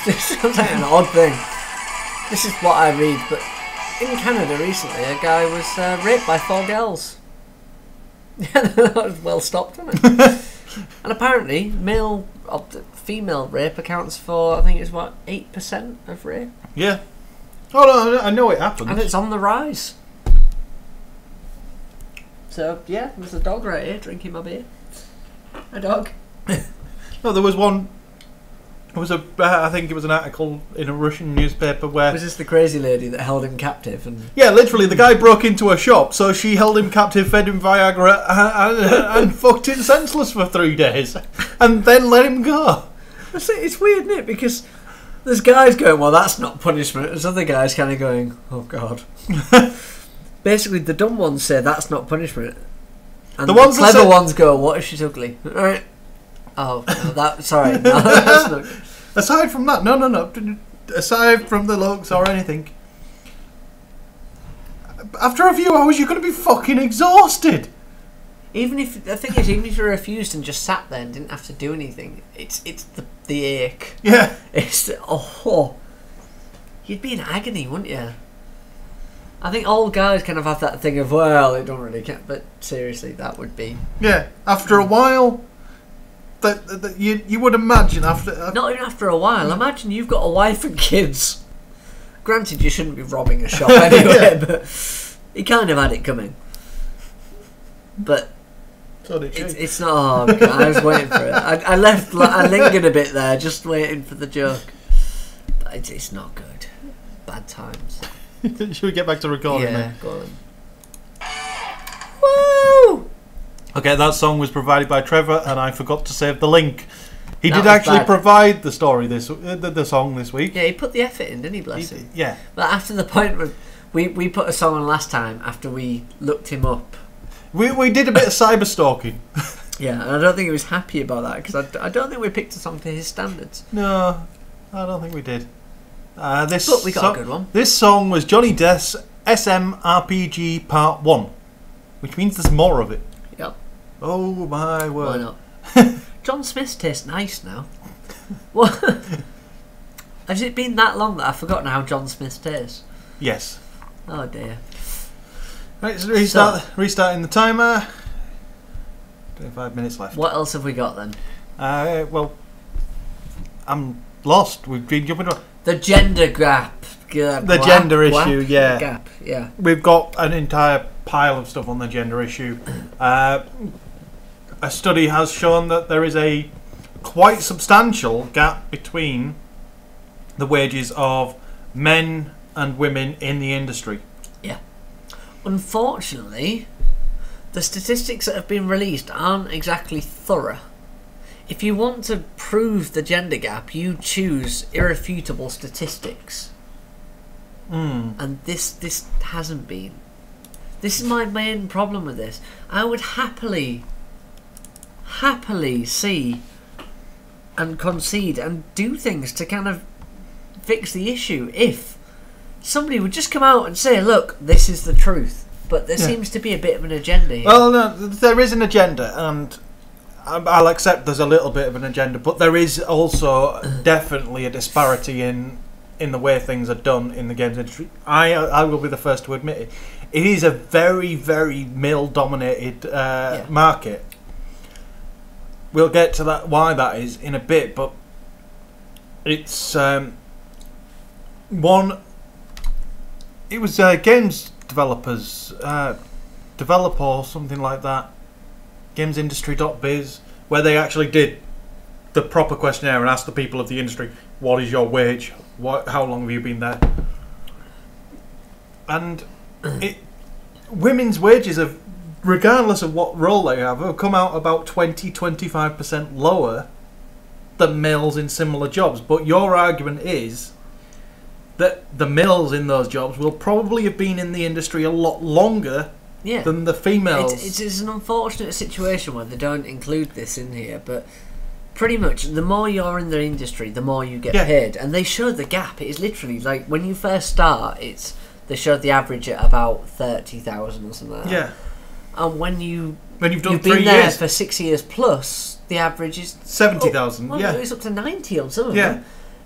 This sounds like an odd thing. This is what I read, but in Canada recently, a guy was raped by 4 girls. Yeah, that was well stopped, wasn't it? And apparently, female rape accounts for, I think it's what, 8% of rape? Yeah. Oh no, I know it happens. And it's on the rise. So, yeah, there's a dog right here drinking my beer. A dog. No, there was one. It was I think it was an article in a Russian newspaper where... Was this the crazy lady that held him captive? And yeah, literally, the guy broke into a shop, so she held him captive, fed him Viagra, and fucked him senseless for 3 days, and then let him go. It's weird, isn't it? Because there's guys going, well, that's not punishment. There's other guys kind of going, oh, God. Basically, the dumb ones say that's not punishment, and The the ones that clever say- ones go, "What if she's ugly?" All right. Oh, no, that. Sorry, no, that's not. Aside from that, no. Aside from the looks or anything, after a few hours, you're going to be fucking exhausted. Even if the thing is, even if you refused and just sat there and didn't have to do anything, it's the ache. Yeah. It's you'd be in agony, wouldn't you? I think all guys kind of have that thing of, well, it don't really count, but seriously, that would be. Yeah. After a while, that you would imagine after. Not even after a while. Imagine you've got a wife and kids. Granted, you shouldn't be robbing a shop anyway, but he kind of had it coming. But So did she. it's not. Oh, God, I was waiting for it. I lingered a bit there, just waiting for the joke. But it's not good. Bad times. Should we get back to recording Yeah, then? go on. Woo! Okay, that song was provided by Trevor, and I forgot to save the link. He That did was actually bad. provide the story the song this week. Yeah, he put the effort in, didn't he? Bless him. Yeah. But after the point where we put a song on last time after we looked him up. We did a bit of cyber stalking. Yeah, and I don't think he was happy about that because I don't think we picked a song to his standards. No, I don't think we did. But we got a good one. This song was Johnny Death's SMRPG Part 1, which means there's more of it. Yep. Oh my word. Why not? John Smith's tastes nice now. What? Has it been that long that I've forgotten how John Smith tastes? Yes. Oh dear. Right, so restarting the timer. 25 minutes left. What else have we got then? Well, I'm lost. We've been jumping around. The gender gap. The gender issue, yeah. Gap, yeah. We've got an entire pile of stuff on the gender issue. A study has shown that there is a quite substantial gap between the wages of men and women in the industry. Yeah. Unfortunately, the statistics that have been released aren't exactly thorough. If you want to prove the gender gap, you choose irrefutable statistics. And this hasn't been. This is my main problem with this. I would happily see and concede and do things to kind of fix the issue if somebody would just come out and say, look, this is the truth. But there seems to be a bit of an agenda here. Well, no, there is an agenda, and I'll accept there's a little bit of an agenda, but there is also definitely a disparity in the way things are done in the games industry. I will be the first to admit it. It is a very, very male-dominated market. We'll get to that, why that is, in a bit, but it's one. It was games developers, Develop or something like that, gamesindustry.biz, where they actually did the proper questionnaire and asked the people of the industry, what is your wage? How long have you been there? And women's wages have, regardless of what role they have come out about 20-25% lower than males in similar jobs. But your argument is that the males in those jobs will probably have been in the industry a lot longer than the females. It's an unfortunate situation where they don't include this in here, but pretty much the more you're in the industry, the more you get paid. And they show the gap. It is literally like when you first start, they show the average at about 30,000 or something like that. Yeah. And when you've done 3 been there years for 6 years plus, the average is 70,000. Well, it's up to 90 on some of Yeah. them.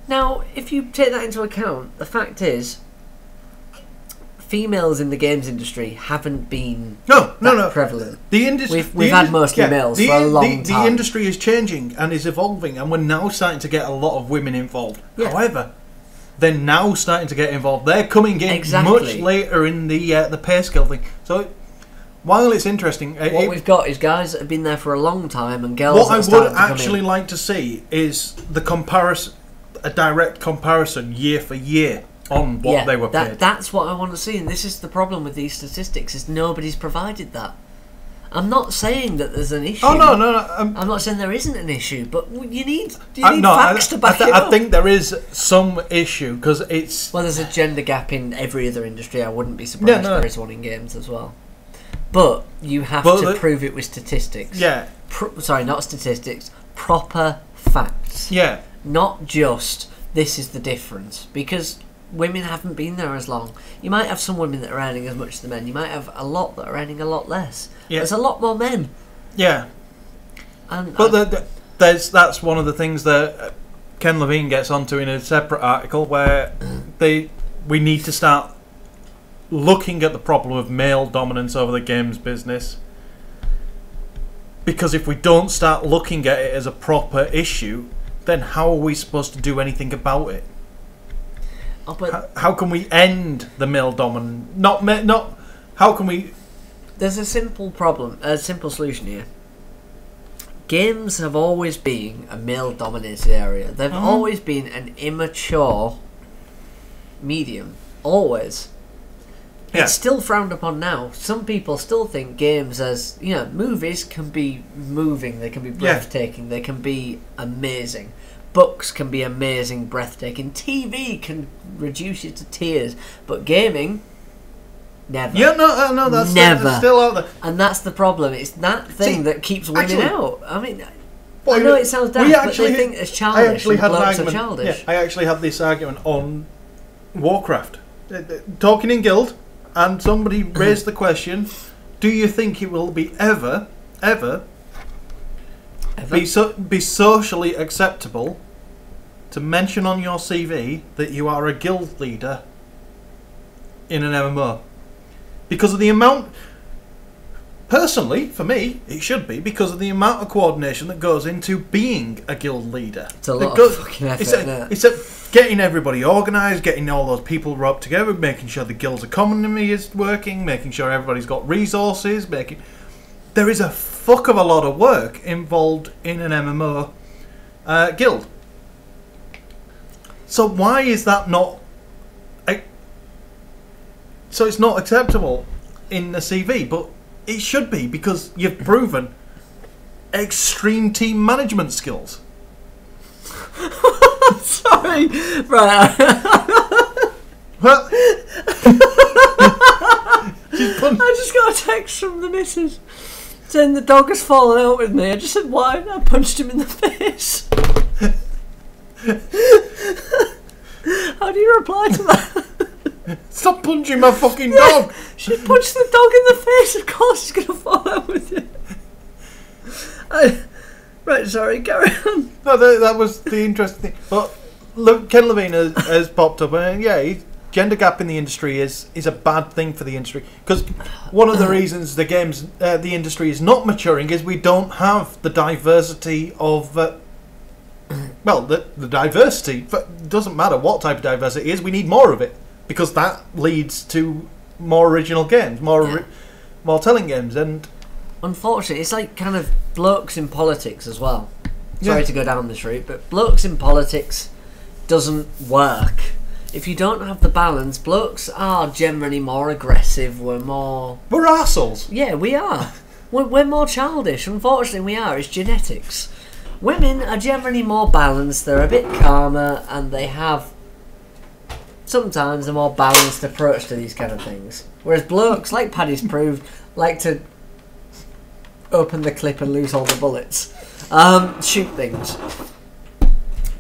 Now, if you take that into account, the fact is, females in the games industry haven't been prevalent. The industry we've had mostly males for a long time. The industry is changing and is evolving, and we're now starting to get a lot of women involved. Yeah. However, they're now starting to get involved. They're coming in much later in the pay scale thing. So while it's interesting, what we've got is guys that have been there for a long time and girls. What I would actually like to see is the comparison, a direct comparison year for year on what they were paid. That's what I want to see, and this is the problem with these statistics: is nobody's provided that. I'm not saying that there's an issue. Oh no. I'm not saying there isn't an issue, but you need no, facts to back it up. I think there is some issue because it's. Well, there's a gender gap in every other industry. I wouldn't be surprised if there is one in games as well. But you have to prove it with statistics. Yeah. Sorry, not statistics. Proper facts. Yeah. Not just this is the difference, because women haven't been there as long. You might have some women that are earning as much as the men. You might have a lot that are earning a lot less. Yeah. There's a lot more men. Yeah. But that's one of the things that Ken Levine gets onto in a separate article where we need to start looking at the problem of male dominance over the games business. Because if we don't start looking at it as a proper issue, then how are we supposed to do anything about it? Oh, but how can we end the male dominance? How can we? There's a simple solution here. Games have always been a male-dominated area. They've always been an immature medium. Always. Yeah. It's still frowned upon now. Some people still think games as, movies can be moving, they can be breathtaking, they can be amazing. Books can be amazing, breathtaking. TV can reduce you to tears. But gaming, never. Yeah, no, that's never. Still out there. And that's the problem. It's that thing that keeps women out. I mean, I know it sounds daft, but they think it's childish and blokes are childish. Yeah, I actually had this argument on Warcraft. Talking in Guild, and somebody raised the question, do you think it will be ever be socially acceptable to mention on your CV that you are a guild leader in an MMO? Because of the amount... Personally, for me, it should be, because of the amount of coordination that goes into being a guild leader. It's a lot of fucking effort, it's getting everybody organised, getting all those people roped together, making sure the guild's economy is working, making sure everybody's got resources, There is a fuck of a lot of work involved in an MMO guild. So why is that not... So it's not acceptable in the CV, but it should be, because you've proven extreme team management skills. Sorry. Right. I just got a text from the missus saying the dog has fallen out with me. I just said, why? I punched him in the face. How do you reply to that? Stop punching my fucking dog! She punched the dog in the face. Of course he's going to fall out with you. Right, sorry, carry on. No, that was the interesting thing. But Ken Levine has popped up, and gender gap in the industry is a bad thing for the industry, because one of the reasons the industry is not maturing is we don't have the diversity of the diversity. It doesn't matter what type of diversity it is, we need more of it, because that leads to more original games, more telling games. And unfortunately, it's like kind of blokes in politics as well. Sorry to go down this route, but blokes in politics doesn't work. If you don't have the balance, blokes are generally more aggressive. We're arseholes. Yeah, we are. We're more childish. Unfortunately, we are. It's genetics. Women are generally more balanced. They're a bit calmer, and they have sometimes a more balanced approach to these kind of things. Whereas blokes, like Paddy's proved, like to open the clip and lose all the bullets. Shoot things.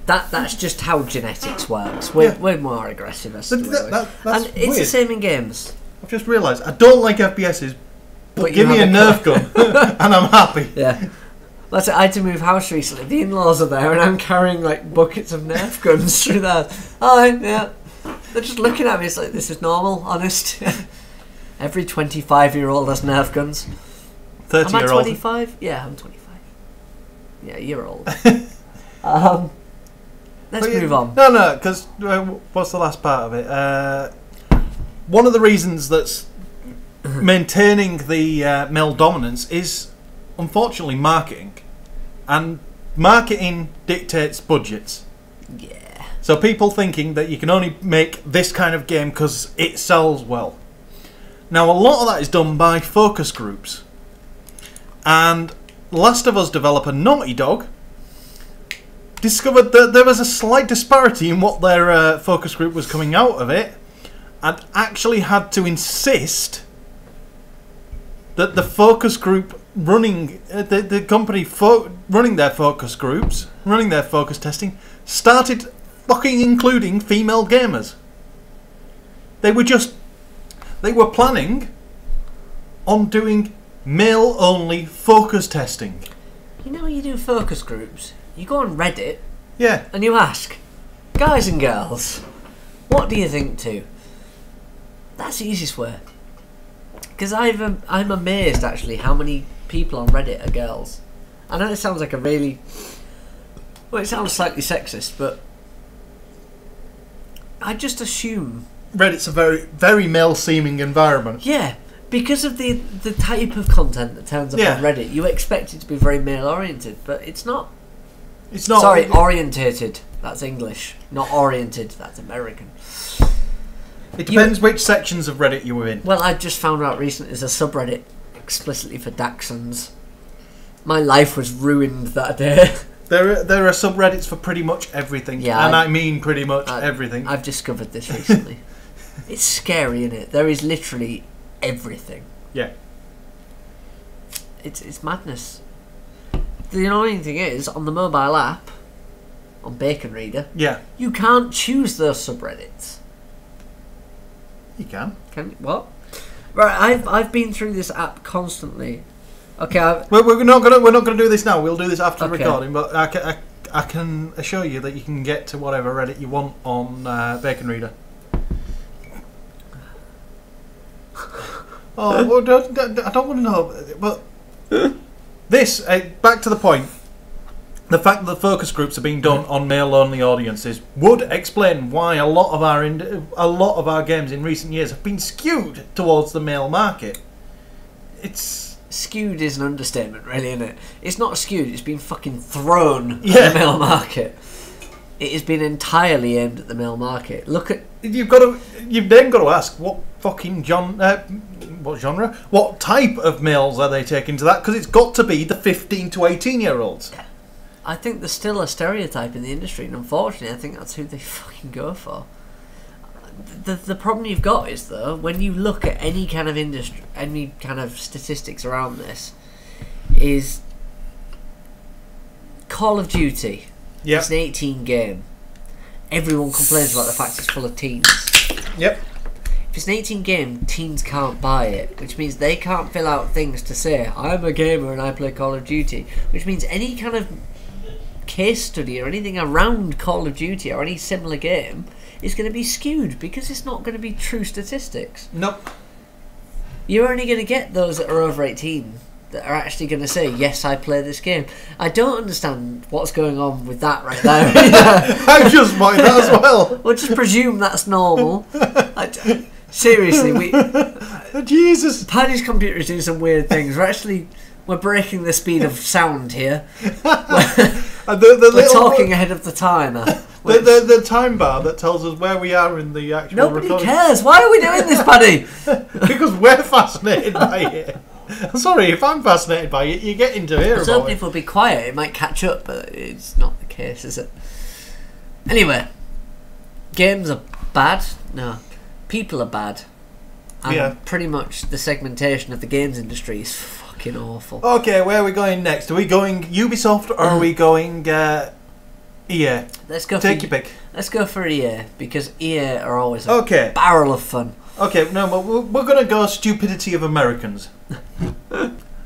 That's just how genetics works. We're more aggressive as and it's weird. The same in games. I've just realised I don't like FPSs, but give me a Nerf gun and I'm happy. Yeah. I had to move house recently. The in-laws are there and I'm carrying like buckets of Nerf guns through there. Oh yeah. They're just looking at me. It's like, this is normal, honest. Every 25-year-old has Nerf guns. 30-year-old. Am I 25? Yeah, I'm 25. Yeah, you're old. Let's move on. No, because what's the last part of it? One of the reasons that's maintaining the male dominance is, unfortunately, marketing. And marketing dictates budgets. Yeah. So people thinking that you can only make this kind of game because it sells well. Now, a lot of that is done by focus groups. And Last of Us developer Naughty Dog discovered that there was a slight disparity in what their focus group was coming out of it, and actually had to insist that the focus group running, the company running their focus groups, running their focus testing, started fucking including female gamers. They were planning on doing male-only focus testing. You know, when you do focus groups, you go on Reddit, Yeah. and you ask, guys and girls, what do you think too? That's the easiest way. Because I'm amazed, actually, how many people on Reddit are girls. I know it sounds like a really... Well, it sounds slightly sexist, but... I just assume... Reddit's a very, very male-seeming environment. Yeah, because of the type of content that turns up on Reddit, you expect it to be very male-oriented, but it's not. It's not. Sorry, orientated. That's English. Not oriented. That's American. It depends which sections of Reddit you were in. Well, I just found out recently there's a subreddit explicitly for Dachshunds. My life was ruined that day. There are subreddits for pretty much everything. Yeah, and I mean pretty much everything. I've discovered this recently. It's scary, isn't it? There is literally everything. Yeah. It's madness. The annoying thing is, on the mobile app, on Bacon Reader, you can't choose those subreddits. You can. Can you? What? Right, I've been through this app constantly. Okay. We're not gonna do this now. We'll do this after the recording. But I can assure you that you can get to whatever Reddit you want on Bacon Reader. Oh, well, I don't want to know. But this, back to the point. The fact that the focus groups are being done on male-only audiences would explain why a lot of our games in recent years have been skewed towards the male market. It's skewed is an understatement, really, isn't it? It's not skewed; it's been fucking thrown at the male market. It has been entirely aimed at the male market. Look at you've then got to ask what fucking what type of males are they taking to that? Because it's got to be the 15 to 18-year-olds. Yeah. I think there's still a stereotype in the industry, and unfortunately, I think that's who they fucking go for. The problem you've got is, though, when you look at any kind of industry, any kind of statistics around this, is Call of Duty. Yep. It's an 18 game. Everyone complains about the fact it's full of teens. Yep. If it's an 18 game, teens can't buy it, which means they can't fill out things to say, I'm a gamer and I play Call of Duty, which means any kind of case study or anything around Call of Duty or any similar game is going to be skewed because it's not going to be true statistics. Nope. You're only going to get those that are over 18 that are actually going to say, yes, I play this game. I don't understand what's going on with that right there. I just mind that as well. We'll just presume that's normal. Seriously, Jesus. Paddy's computer is doing some weird things. We're breaking the speed of sound here. We're talking ahead of the timer. The time bar that tells us where we are in the actual Nobody recording. cares. Why are we doing this, Paddy? Because we're fascinated by it. Sorry, if I'm fascinated by it, you get into here. I was hoping if we'll be quiet, it might catch up, but it's not the case, is it? Anyway, games are bad. No, people are bad. And pretty much the segmentation of the games industry is fucking awful. Okay, where are we going next? Are we going Ubisoft or are we going EA? Let's go. Take your pick. Let's go for EA because EA are always a barrel of fun. Okay, no, but we're going to go stupidity of Americans.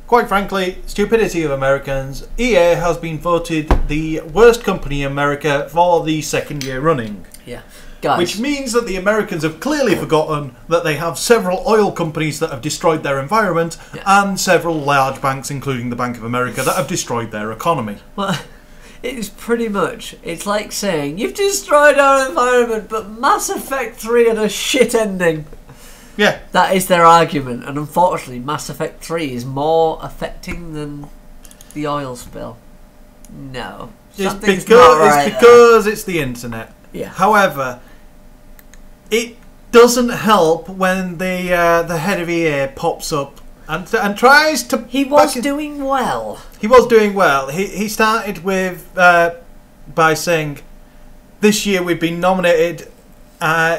Quite frankly, stupidity of Americans. EA has been voted the worst company in America for the second year running. Yeah. Guys. Which means that the Americans have clearly forgotten that they have several oil companies that have destroyed their environment and several large banks, including the Bank of America, that have destroyed their economy. Well, it's pretty much, it's like saying, you've destroyed our environment, but Mass Effect 3 had a shit ending. Yeah. That is their argument, and unfortunately Mass Effect 3 is more affecting than the oil spill. No. It's because it's the internet. Yeah. However, it doesn't help when the head of EA pops up and tries to. He was doing well. He was doing well. He started with by saying, "This year we've been nominated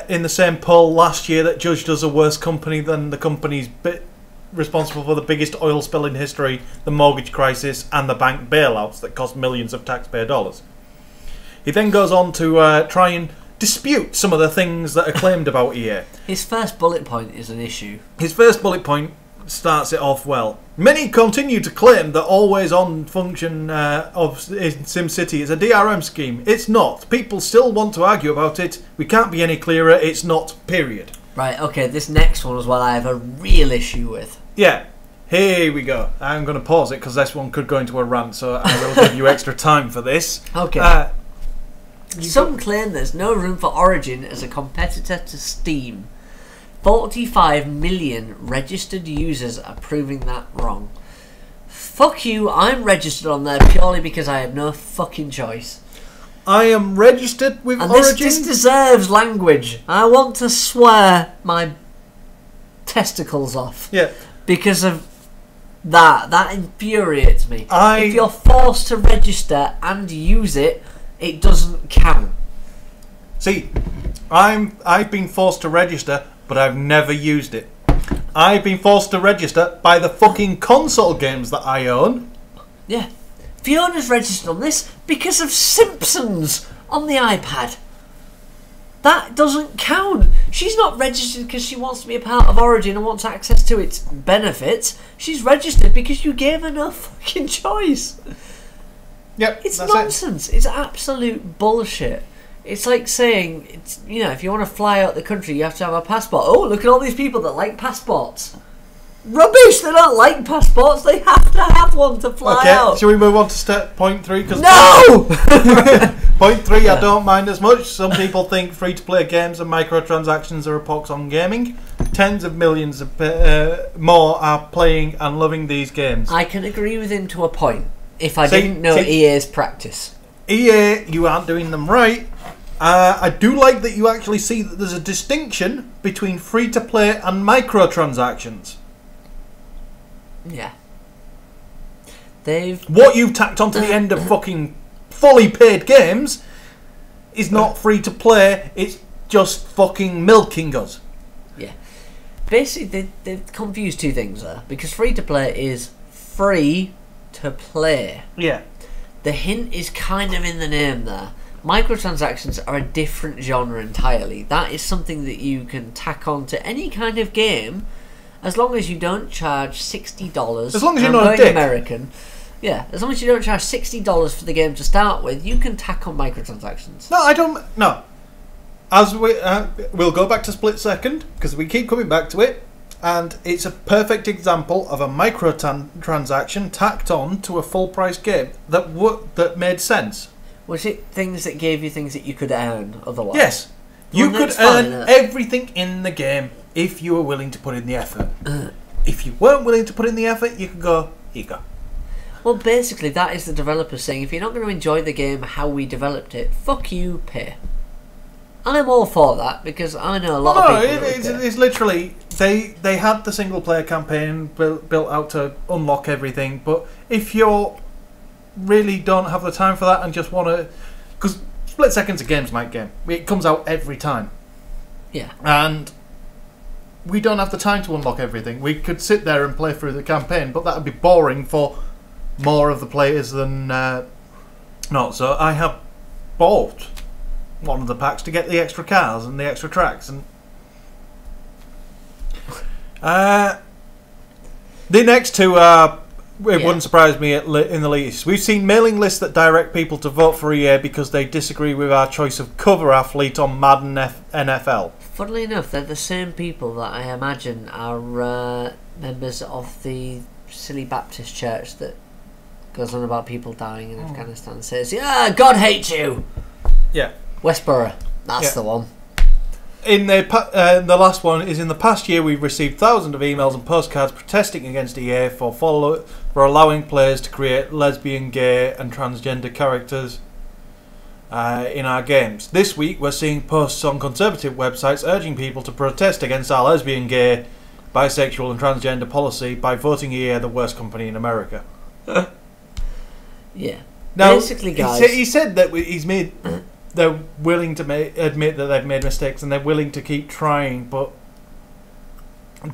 in the same poll last year that judged us a worse company than the companies responsible for the biggest oil spill in history, the mortgage crisis, and the bank bailouts that cost millions of taxpayer dollars." He then goes on to try and dispute some of the things that are claimed about EA. His first bullet point is an issue. His first bullet point starts it off well. Many continue to claim that always-on function of SimCity is a DRM scheme. It's not. People still want to argue about it. We can't be any clearer. It's not, period. Right, okay, this next one is what I have a real issue with. Yeah. Here we go. I'm going to pause it because this one could go into a rant, so I will give you extra time for this. Okay. Some claim there's no room for Origin as a competitor to Steam. 45 million registered users are proving that wrong. Fuck you, I'm registered on there purely because I have no fucking choice. I am registered with and Origin. This deserves language. I want to swear my testicles off. Yeah. Because of that. That infuriates me. If you're forced to register and use it, it doesn't count. See, I've been forced to register, but I've never used it. I've been forced to register by the fucking console games that I own. Yeah. Fiona's registered on this because of Simpsons on the iPad. That doesn't count. She's not registered because she wants to be a part of Origin and wants access to its benefits. She's registered because you gave her no fucking choice. Yep, it's nonsense. It's absolute bullshit. It's like saying, if you want to fly out the country, you have to have a passport. Oh, look at all these people that like passports. Rubbish! They don't like passports. They have to have one to fly out. Okay, shall we move on to point 3? No! Point 3, I don't mind as much. Some people think free-to-play games and microtransactions are a pox on gaming. Tens of millions of more are playing and loving these games. I can agree with him to a point. If I didn't know EA's practice. EA, you aren't doing them right. I do like that you actually see that there's a distinction between free-to-play and microtransactions. Yeah. What you've tacked onto the end of fucking fully paid games is not free-to-play, it's just fucking milking us. Yeah. Basically, they've confused two things there. Because free-to-play is free to play. Yeah. The hint is kind of in the name there. Microtransactions are a different genre entirely. That is something that you can tack on to any kind of game, as long as you don't charge $60. As long as you're not a dick. American. Yeah, as long as you don't charge $60 for the game to start with, you can tack on microtransactions. No, I don't. No. As we'll go back to Split Second because we keep coming back to it, and it's a perfect example of a microtransaction tacked on to a full-price game that made sense. Was it things that gave you things that you could earn otherwise? Yes. You could earn everything in the game if you were willing to put in the effort. If you weren't willing to put in the effort, you could go, here you go. Well, basically, that is the developer saying, if you're not going to enjoy the game how we developed it, fuck you, pay. And I'm all for that, because I know a lot of people it's literally, they had the single-player campaign built out to unlock everything, but if you're really don't have the time for that and just want to, because Split Second's a games night game, it comes out every time, and we don't have the time to unlock everything. We could sit there and play through the campaign, but that would be boring for more of the players than not. So I have bought one of the packs to get the extra cars and the extra tracks, and the next two are, it wouldn't surprise me in the least. We've seen mailing lists that direct people to vote for EA because they disagree with our choice of cover athlete on Madden NFL. Funnily enough, they're the same people that I imagine are members of the silly Baptist church that goes on about people dying in Afghanistan. Says, "Yeah, God hates you." Yeah. Westboro. That's the one. In the last one is, in the past year we've received thousands of emails and postcards protesting against EA for allowing players to create lesbian, gay and transgender characters in our games. This week we're seeing posts on conservative websites urging people to protest against our lesbian, gay bisexual and transgender policy by voting EA the worst company in America. Yeah. Now, basically, guys, he said that they're willing to admit that they've made mistakes and they're willing to keep trying, but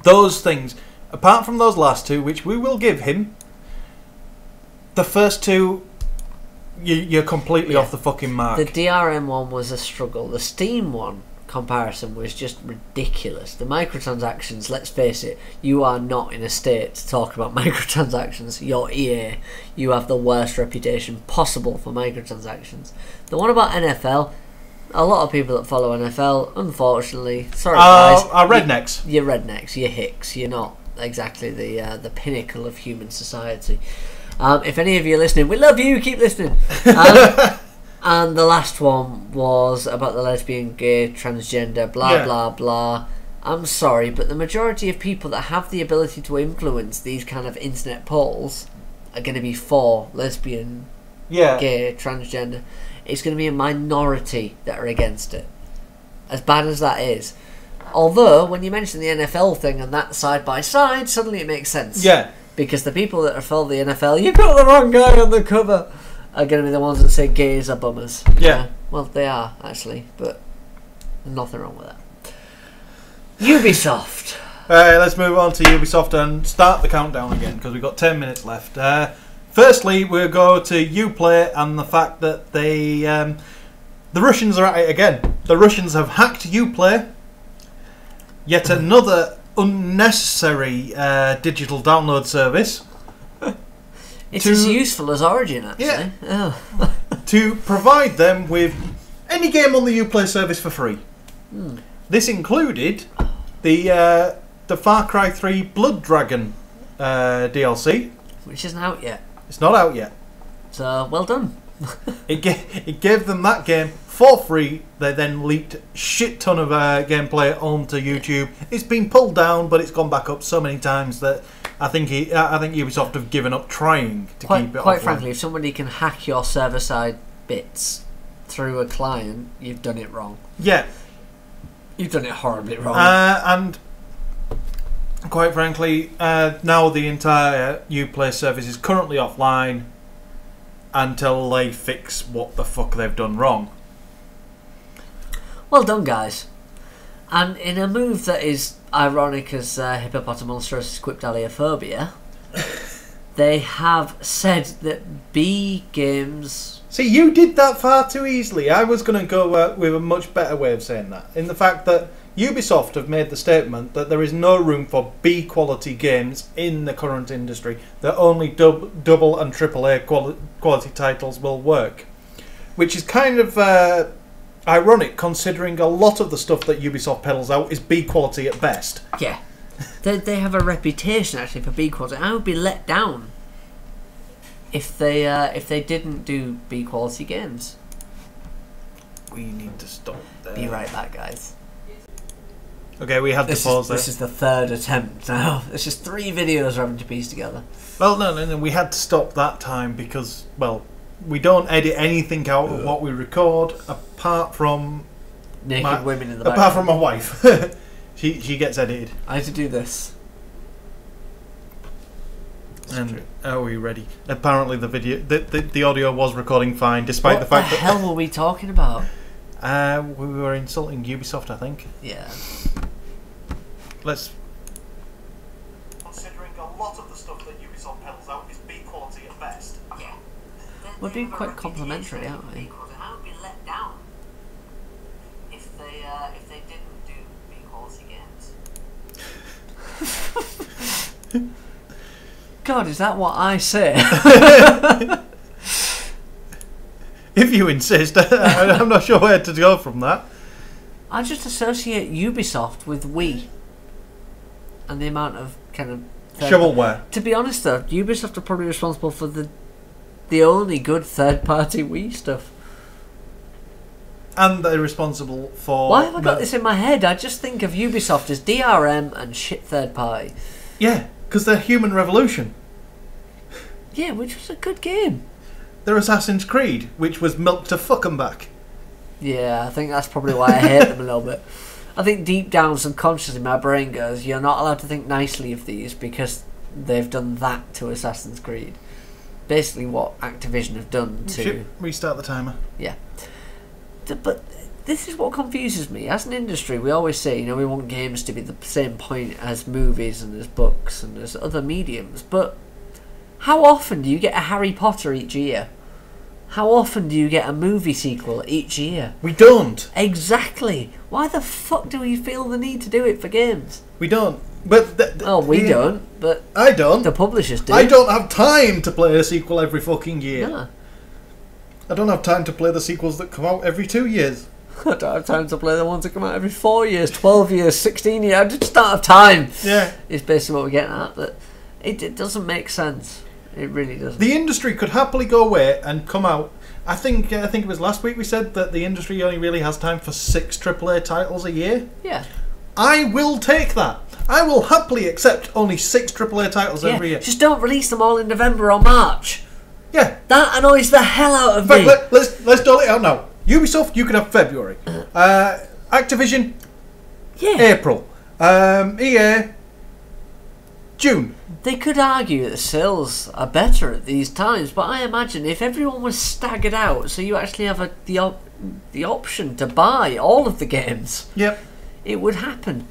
those things, apart from those last two, which we will give him, the first two, you're completely off the fucking mark. The DRM one was a struggle. The Steam one comparison was just ridiculous. The microtransactions, let's face it, you are not in a state to talk about microtransactions. You're EA. You have the worst reputation possible for microtransactions. The one about NFL, a lot of people that follow NFL, unfortunately, sorry guys, are rednecks. You're rednecks, you're hicks, you're not exactly the pinnacle of human society. If any of you are listening, we love you, keep listening. And the last one was about the lesbian, gay, transgender, blah, blah, blah. I'm sorry, but the majority of people that have the ability to influence these kind of internet polls are going to be for lesbian, gay, transgender. It's going to be a minority that are against it. As bad as that is. Although, when you mention the NFL thing and that side by side, suddenly it makes sense. Yeah. Because the people that are for the NFL, you've got the wrong guy on the cover, are going to be the ones that say gays are bummers. Yeah. Well, they are, actually, but nothing wrong with that. Ubisoft. Alright, let's move on to Ubisoft and start the countdown again, because we've got 10 minutes left. Firstly, we'll go to Uplay and the fact that the Russians are at it again. The Russians have hacked Uplay. Yet another unnecessary digital download service. It's as useful as Origin, actually. Yeah. Oh. To provide them with any game on the Uplay service for free. This included the Far Cry 3 Blood Dragon DLC. Which isn't out yet. It's not out yet. So, well done. It gave them that game for free. They then leaked a shit ton of gameplay onto YouTube. It's been pulled down, but it's gone back up so many times that I think Ubisoft have given up trying to keep it Quite offline. frankly, if somebody can hack your server-side bits through a client, you've done it wrong. Yeah. You've done it horribly wrong. And quite frankly, now the entire Uplay service is currently offline until they fix what the fuck they've done wrong. Well done, guys. And in a move that is ironic as hippopotamonstrous quipdaliophobia, they have said that B games... See, you did that far too easily. I was going to go with a much better way of saying that. In the fact that Ubisoft have made the statement that there is no room for B quality games in the current industry, that only double and triple A quality titles will work. Which is kind of ironic, considering a lot of the stuff that Ubisoft peddles out is B quality at best. Yeah. They have a reputation, actually, for B quality. I would be let down if they didn't do B quality games. We need to stop there. Be right back, guys. Okay, we had to pause there. This is the third attempt now. It's just 3 videos we're having to piece together. Well, no, we had to stop that time because, well, we don't edit anything out of what we record apart from naked women in the background. Apart from my wife. she gets edited. I had to do this. And are we ready? Apparently the audio was recording fine, despite the fact that... What the hell were we talking about? We were insulting Ubisoft, I think. Yeah. Let's... Considering a lot of the stuff that Ubisoft peddles out is B quality at best. Yeah. We're being quite complimentary, aren't we? I would be let down if they didn't do B quality games. God, is that what I say? If you insist. I'm not sure where to go from that. I just associate Ubisoft with Wii and the amount of kind of shovelware. To be honest, though, Ubisoft are probably responsible for the only good third-party Wii stuff. And they're responsible for... Why have I got this in my head? I just think of Ubisoft as DRM and shit third-party. Yeah, because they're Human Revolution. Yeah, which was a good game. They're Assassin's Creed, which was milk to fuck 'em back. Yeah, I think that's probably why I hate them a little bit. I think deep down, subconsciously, my brain goes, you're not allowed to think nicely of these because they've done that to Assassin's Creed. Basically what Activision have done to... Should restart the timer. Yeah. But this is what confuses me. As an industry, we always say, we want games to be the same point as movies and as books and as other mediums. But how often do you get a Harry Potter each year? How often do you get a movie sequel each year? We don't. Exactly. Why the fuck do we feel the need to do it for games? We don't. But we don't. But I don't. The publishers do. I don't have time to play a sequel every fucking year. No. I don't have time to play the sequels that come out every 2 years. I don't have time to play the ones that come out every 4 years, 12 years, 16 years. I just don't have time. Yeah. It's basically what we're getting at. But it doesn't make sense. It really doesn't. The industry could happily go away and come out. I think it was last week we said that the industry only really has time for 6 AAA titles a year. Yeah. I will take that. I will happily accept only 6 AAA titles every year. Just don't release them all in November or March. Yeah. That annoys the hell out of me. Let's dole it out now. Ubisoft, you could have February. Activision, April. EA, June. They could argue that the sales are better at these times, but I imagine if everyone was staggered out, so you actually have the option to buy all of the games, it would happen.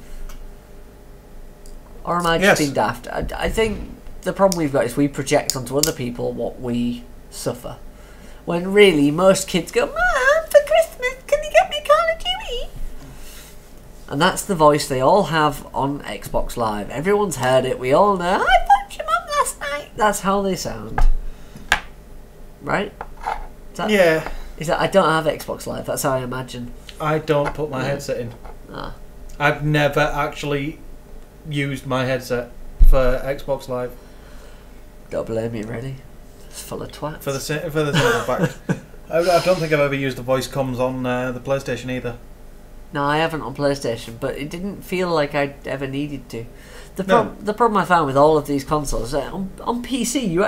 Or am I just being daft? I think the problem we've got is we project onto other people what we suffer. When really most kids go, Mom, for Christmas, can you get me Call of Duty? And that's the voice they all have on Xbox Live. Everyone's heard it. We all know. I punched your mum last night. That's how they sound. Right? Is that I don't have Xbox Live. That's how I imagine. I don't put my headset in. Ah. I've never actually used my headset for Xbox Live. Don't blame me, really. It's full of twats. For the simple fact, I don't think I've ever used the voice comms on the PlayStation either. No, I haven't on PlayStation, but it didn't feel like I ever needed to. The problem I found with all of these consoles is that on PC you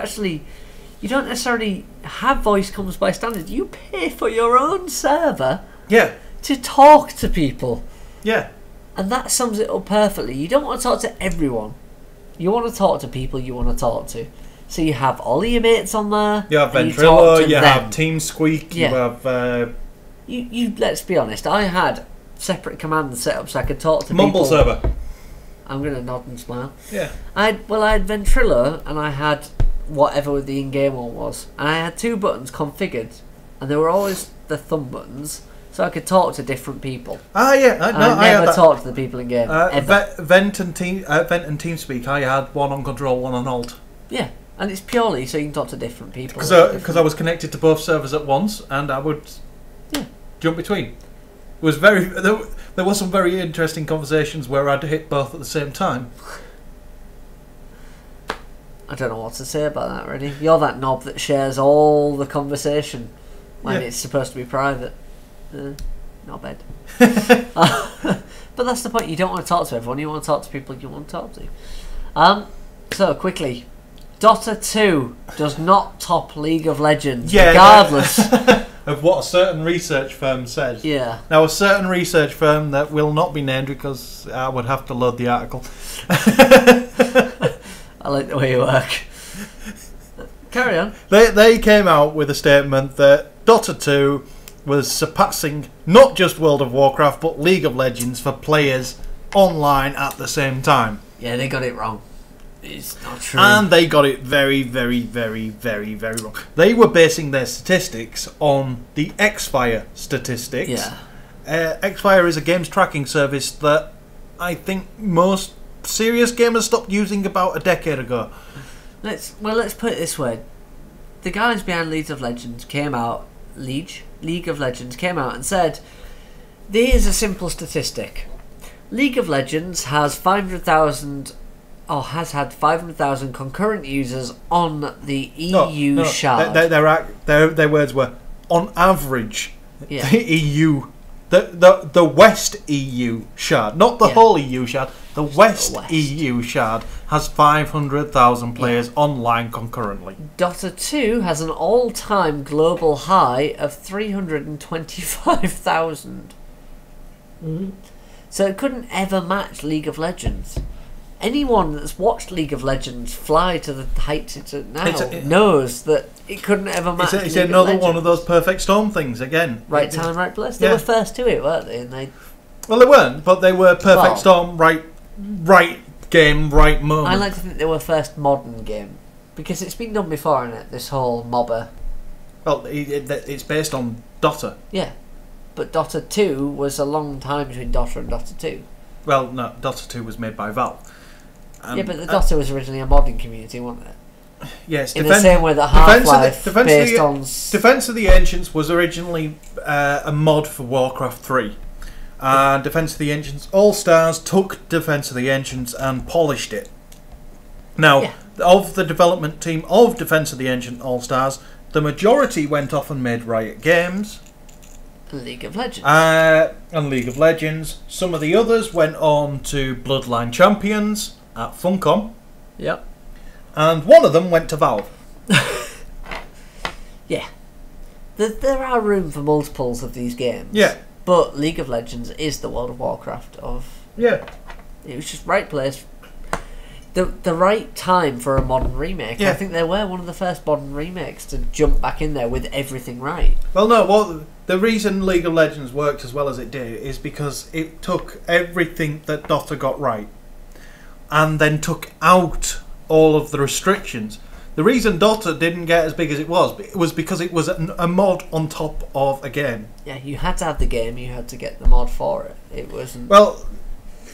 don't necessarily have voice comms by standard. You pay for your own server to talk to people. Yeah. And that sums it up perfectly. You don't want to talk to everyone. You want to talk to people you want to talk to. So you have all your mates on there. You have Ventrilo, you have TeamSqueak, you have... You let's be honest, I had separate commands set up so I could talk to Mumble people. server. I'm going to nod and smile. Yeah. I had Ventrilo and I had whatever the in-game one was. And I had 2 buttons configured. And they were always the thumb buttons. So I could talk to different people. Ah, yeah. I never talked to the people in game. Vent and TeamSpeak, I had one on Control, one on Alt. Yeah, and it's purely so you can talk to different people. Because I was connected to both servers at once, and I would jump between. It was there were some very interesting conversations where I'd hit both at the same time. I don't know what to say about that, really. You're that knob that shares all the conversation when it's supposed to be private. Not bad. But that's the point. You don't want to talk to everyone. You want to talk to people you want to talk to. So, quickly. Dota 2 does not top League of Legends, regardless of what a certain research firm says. Yeah. Now, a certain research firm that will not be named because I would have to load the article. I like the way you work. Carry on. They came out with a statement that Dota 2 was surpassing not just World of Warcraft but League of Legends for players online at the same time. Yeah, they got it wrong. It's not true. And they got it very, very, very, very, very wrong. They were basing their statistics on the Xfire statistics. Yeah. Xfire is a games tracking service that I think most serious gamers stopped using about a decade ago. Let's put it this way. The guys behind League of Legends came out League of Legends came out and said, here's a simple statistic. League of Legends has 500,000 or has had 500,000 concurrent users on the EU shard. Their words were on average. Yeah. The EU, the West EU shard, not the whole EU shard. The West EU shard has 500,000 players online concurrently. Dota 2 has an all-time global high of 325,000. Mm-hmm. So it couldn't ever match League of Legends. Anyone that's watched League of Legends fly to the heights it's at now knows that it couldn't ever match. It's another one of those perfect storm things again. Right time, right place. They were first to it, weren't they? And well, they weren't, but they were perfect storm. Right game, right moment. I like to think they were first modern game because it's been done before, isn't it? This whole MOBA. Well, it's based on Dota. Yeah, but Dota 2 was a long time between Dota and Dota 2. Well, no, Dota 2 was made by Valve. Yeah, but the Dota was originally a modding community, wasn't it? Yes, in the same way that Half-Life based on... Defense of the Ancients was originally a mod for Warcraft 3. And Defense of the Ancients All-Stars took Defense of the Ancients and polished it. Now, of the development team of Defense of the Ancient All-Stars, the majority went off and made Riot Games. League of Legends. And League of Legends. Some of the others went on to Bloodline Champions at Funcom. Yep. And one of them went to Valve. Yeah. There are room for multiples of these games. Yeah. But League of Legends is the World of Warcraft of... Yeah. It was just right place. The right time for a modern remake. Yeah. I think they were one of the first modern remakes to jump back in there with everything right. Well, no, the reason League of Legends worked as well as it did is because it took everything that Dota got right and then took out all of the restrictions. The reason Dota didn't get as big as it was because it was a mod on top of a game. Yeah, you had to have the game, you had to get the mod for it. It wasn't... Well,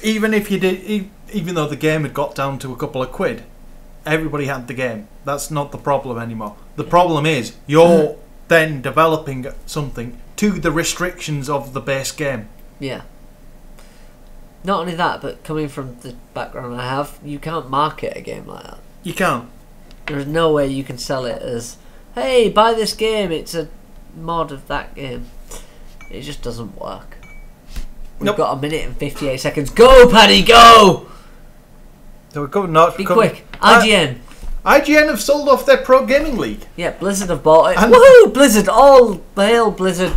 even if you did... Even though the game had got down to a couple of quid, everybody had the game. That's not the problem anymore. The problem is you're then developing something to the restrictions of the base game. Yeah. Not only that, but coming from the background I have, you can't market a game like that. You can't. There's no way you can sell it as, hey, buy this game, it's a mod of that game. It just doesn't work. We've got a minute and 58 seconds. Go, Paddy, go! So we're going nuts. Be quick. IGN. IGN have sold off their Pro Gaming League. Yeah, Blizzard have bought it. And woohoo! Blizzard, all hail Blizzard.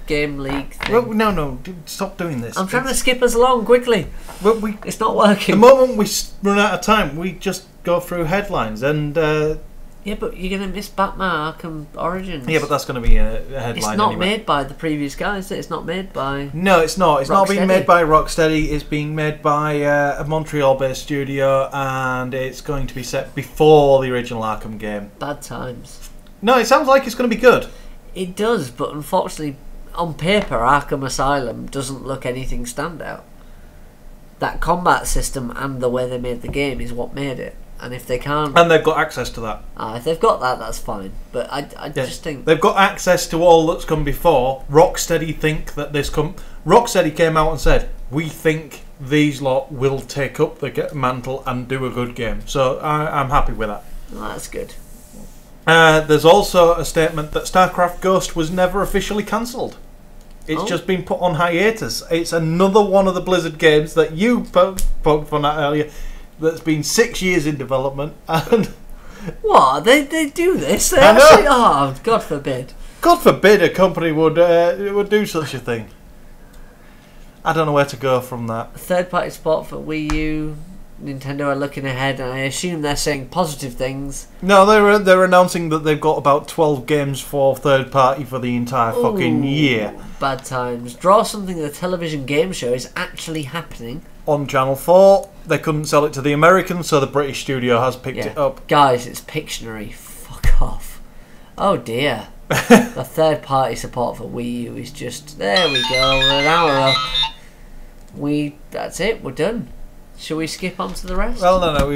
Game League thing. Well, no, stop doing this. I'm trying to skip us along quickly. Well, it's not working. The moment we run out of time, we just go through headlines and... yeah, but you're going to miss Batman Arkham Origins. Yeah, but that's going to be a headline. It's not made by the previous guys. It's not made by... No, it's not. It's not being made by Rocksteady. It's being made by a Montreal-based studio, and it's going to be set before the original Arkham game. Bad times. No, it sounds like it's going to be good. It does, but unfortunately, on paper, Arkham Asylum doesn't look anything standout. That combat system and the way they made the game is what made it. And if they can't... And they've got access to that. If they've got that, that's fine. But I just think... They've got access to all that's come before. Rocksteady think that this... Rocksteady came out and said, we think these lot will take up the mantle and do a good game. So I'm happy with that. Well, that's good. There's also a statement that StarCraft Ghost was never officially cancelled. It's just been put on hiatus. It's another one of the Blizzard games that you poked fun at earlier that's been 6 years in development. And what? They do this? They I know. actually... Oh, God forbid. God forbid a company would do such a thing. I don't know where to go from that. Third-party support for Wii U. Nintendo are looking ahead, and I assume they're saying positive things. No, they're announcing that they've got about 12 games for third party for the entire fucking year. Bad times. Draw something the television game show is actually happening. On Channel 4, they couldn't sell it to the Americans, so the British studio has picked it up. Guys, it's Pictionary. Fuck off. Oh dear. The third party support for Wii U is just... There we go, we're an hour up. That's it, we're done. Shall we skip on to the rest? Well, no,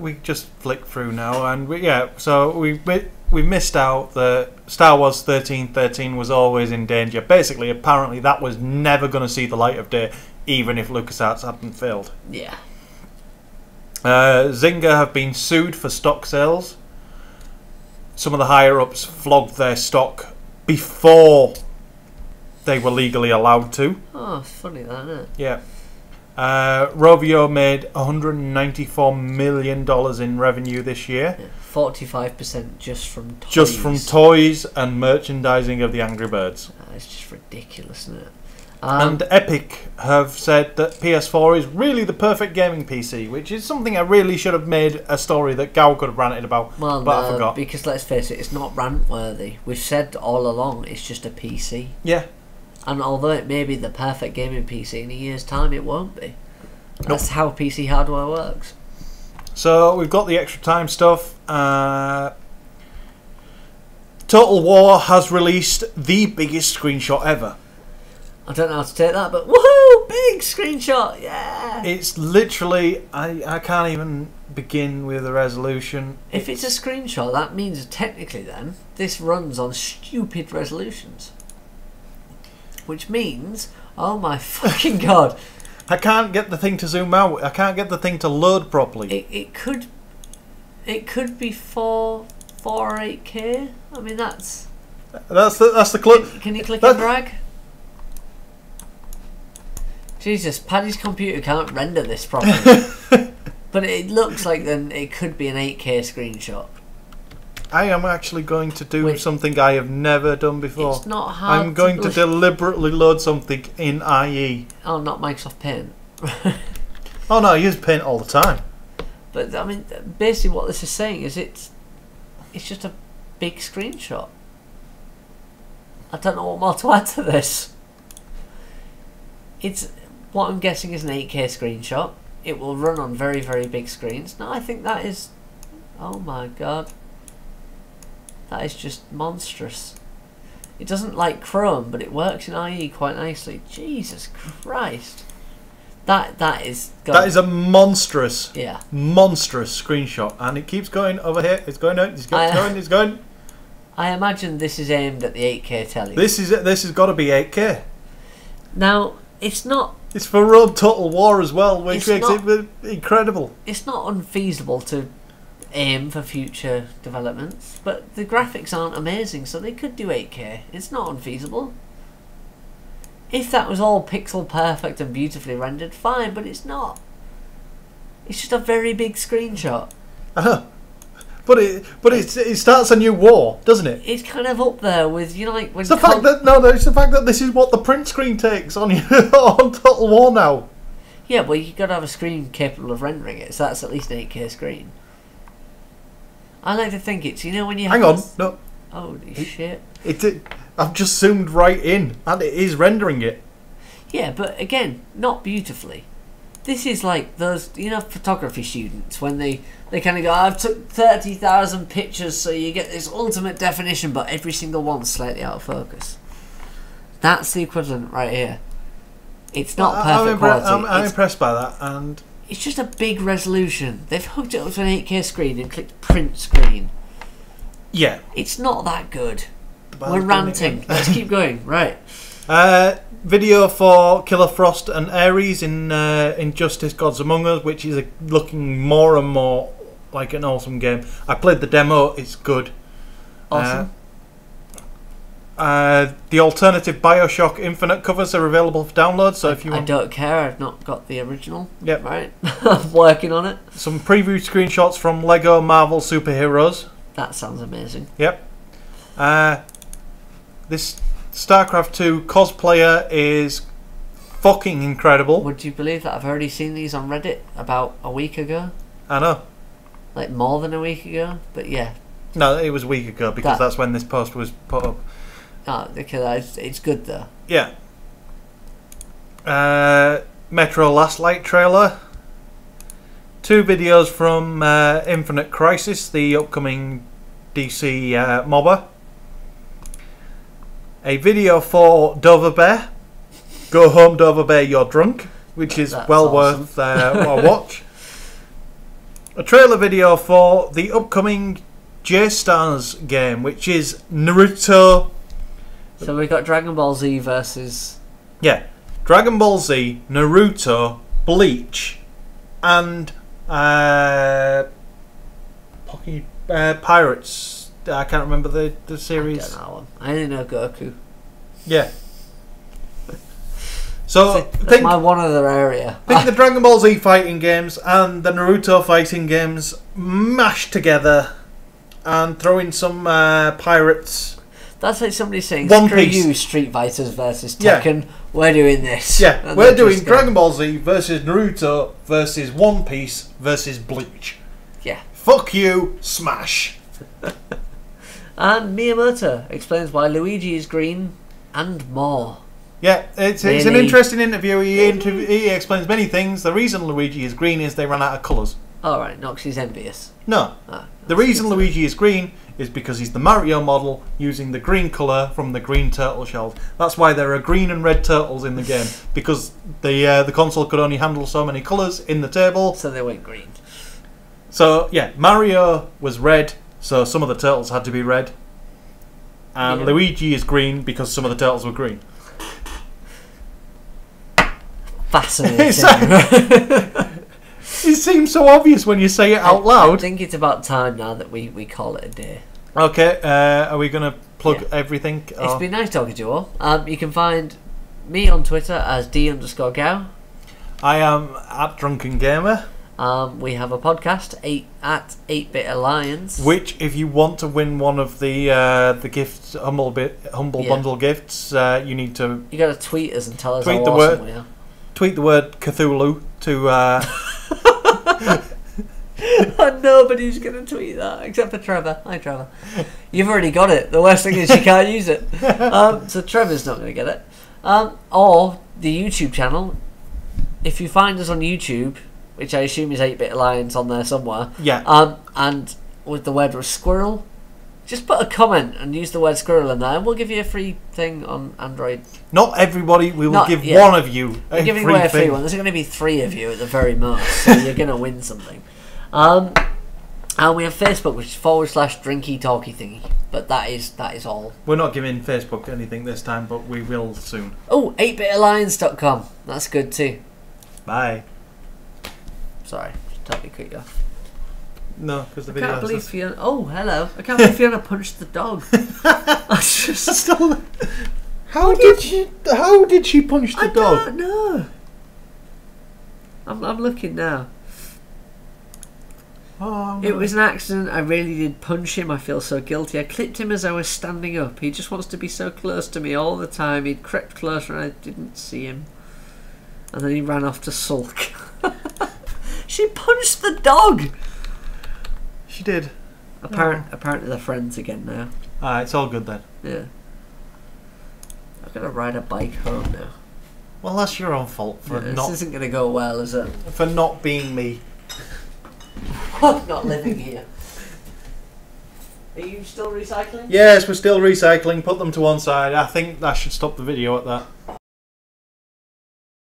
we just flick through now, and we missed out that Star Wars 1313 was always in danger. Basically, apparently, that was never going to see the light of day, even if LucasArts hadn't failed. Yeah. Zynga have been sued for stock sales. Some of the higher ups flogged their stock before they were legally allowed to. Oh, it's funny that, isn't it? Yeah. Rovio made $194 million in revenue this year. 45% just from toys. Just from toys and merchandising of the Angry Birds. It's just ridiculous, isn't it? And Epic have said that PS4 is really the perfect gaming PC, which is something I really should have made a story that Gal could have ranted about, well, but no, I forgot. Because let's face it, it's not rant-worthy. We've said all along it's just a PC. Yeah. And although it may be the perfect gaming PC in a year's time, it won't be. That's how PC hardware works. So we've got the extra time stuff. Total War has released the biggest screenshot ever. I don't know how to take that, but woohoo! Big screenshot, yeah! It's literally, I can't even begin with the resolution. If it's a screenshot, that means technically then, this runs on stupid resolutions. Which means, oh my fucking god. I can't get the thing to zoom out. I can't get the thing to load properly. It could be 4 or 8K. I mean that's the clip. Can you click and drag? Jesus, Paddy's computer can't render this properly. But it looks like then it could be an 8K screenshot. I am actually going to do something I have never done before. It's not hard. I'm going to deliberately load something in IE. Oh, not Microsoft Paint. Oh no, I use Paint all the time. But I mean, basically, what this is saying is it's just a big screenshot. I don't know what more to add to this. It's what I'm guessing is an 8K screenshot. It will run on very, very big screens. Now, I think that is. Oh my god. That is just monstrous. It doesn't like Chrome, but it works in IE quite nicely. Jesus Christ. That is a monstrous, monstrous screenshot, and it keeps going over here. It's going out. It's going. I imagine this is aimed at the 8K telly. This has got to be 8K. Now it's not. It's for Road Total War as well, which makes it incredible. It's not unfeasible to aim for future developments, but the graphics aren't amazing, so they could do 8K. It's not unfeasible. If that was all pixel perfect and beautifully rendered, fine, but it's not. It's just a very big screenshot. But it starts a new war, doesn't it? It's kind of up there with, you know, like when it's the fact that this is what the print screen takes on on Total War now. Yeah, well, you've got to have a screen capable of rendering it, so that's at least an 8K screen. I like to think it's, you know, when you have... Hang on, no. Holy shit. I've just zoomed right in, and it is rendering it. Yeah, but again, not beautifully. This is like those, you know, photography students, when they kind of go, I've took 30,000 pictures, so you get this ultimate definition, but every single one's slightly out of focus. That's the equivalent right here. It's not perfect quality. I'm impressed by that, and... It's just a big resolution. They've hooked it up to an 8K screen and clicked print screen. Yeah. It's not that good. We're ranting. Let's keep going. Right. Video for Killer Frost and Ares in Injustice Gods Among Us, which is looking more and more like an awesome game. I played the demo. It's good. Awesome. The alternative Bioshock Infinite covers are available for download, so if you want... I don't care, I've not got the original. Yep. Right. I'm working on it. Some preview screenshots from Lego Marvel Superheroes. That sounds amazing. Yep. This StarCraft 2 cosplayer is fucking incredible. Would you believe that I've already seen these on Reddit about a week ago? I know. Like more than a week ago, but yeah. No, it was a week ago because that's when this post was put up. Oh, because it's good though. Yeah. Metro Last Light trailer. 2 videos from Infinite Crisis, the upcoming DC MOBA. A video for Dover Bear. Go home, Dover Bear, you're drunk, which is worth a watch. A trailer video for the upcoming J-Stars game, which is Naruto. So we've got Dragon Ball Z versus... Yeah, Dragon Ball Z, Naruto, Bleach, and Pirates. I can't remember the series. I don't know one. I only know Goku. Yeah. So that's my one other area. Think the Dragon Ball Z fighting games and the Naruto fighting games mashed together and throw in some pirates. That's like somebody saying, One screw Piece. you, Street Fighters versus Yeah. Tekken, we're doing this. Yeah, And we're they're doing just going, Dragon Ball Z versus Naruto versus One Piece versus Bleach. Yeah. Fuck you, smash. And Miyamoto explains why Luigi is green and more. Yeah, it's an Really? interesting interview. He explains many things. The reason Luigi is green is they ran out of colours. Alright, Noxie's envious. No. Ah, The reason Luigi is green is because he's the Mario model using the green colour from the green turtle shells. That's why there are green and red turtles in the game, because the console could only handle so many colours in the table. So they went green. So, yeah, Mario was red, so some of the turtles had to be red. And Yeah. Luigi is green because some of the turtles were green. Fascinating. It seems so obvious when you say it out I loud. think it's about time now that we call it a day. Okay, are we going to plug Yeah. everything? It's been nice talking to you all. You can find me on Twitter as D_Gow. I am at DrunkenGamer. We have a podcast at 8-Bit Alliance. Which, if you want to win one of the gifts, humble Yeah. bundle gifts, you need to You got to tweet us and tell us Tweet how the awesome word. we are. tweet the word Cthulhu to. Nobody's going to tweet that except for Trevor. Hi, Trevor. You've already got it. The worst thing is you can't use it. So Trevor's not going to get it. Or the YouTube channel. If you find us on YouTube, which I assume is 8-Bit Alliance on there somewhere, Yeah. and with the word squirrel, just put a comment and use the word squirrel in there, and we'll give you a free thing on Android. Not everybody. We will Not- give yeah. one of you a We're giving free away a free thing. one. There's going to be 3 of you at the very most, so you're going to win something. And we have Facebook, which is /Drinky Talky Thingy. But that is all. We're not giving Facebook anything this time, but we will soon. Oh, 8bitalliance.com. That's good too. Bye. Sorry, just totally cut you off. No, because the I video. can't believe has Fiona. Oh, hello. I can't believe Fiona punched the dog. I just. Still, how did she punch the I dog? don't know. I'm looking now. Oh, It was an accident. I really did punch him. I feel so guilty. I clipped him as I was standing up. He just wants to be so close to me all the time. He'd crept closer and I didn't see him. And then he ran off to sulk. She punched the dog! She did. Apparently they're friends again now. Alright, it's all good then. Yeah. I've got to ride a bike home now. Well, that's your own fault for This isn't going to go well, is it? not being me. Not living here. Are you still recycling? Yes, we're still recycling. Put them to one side. I think I should stop the video at that.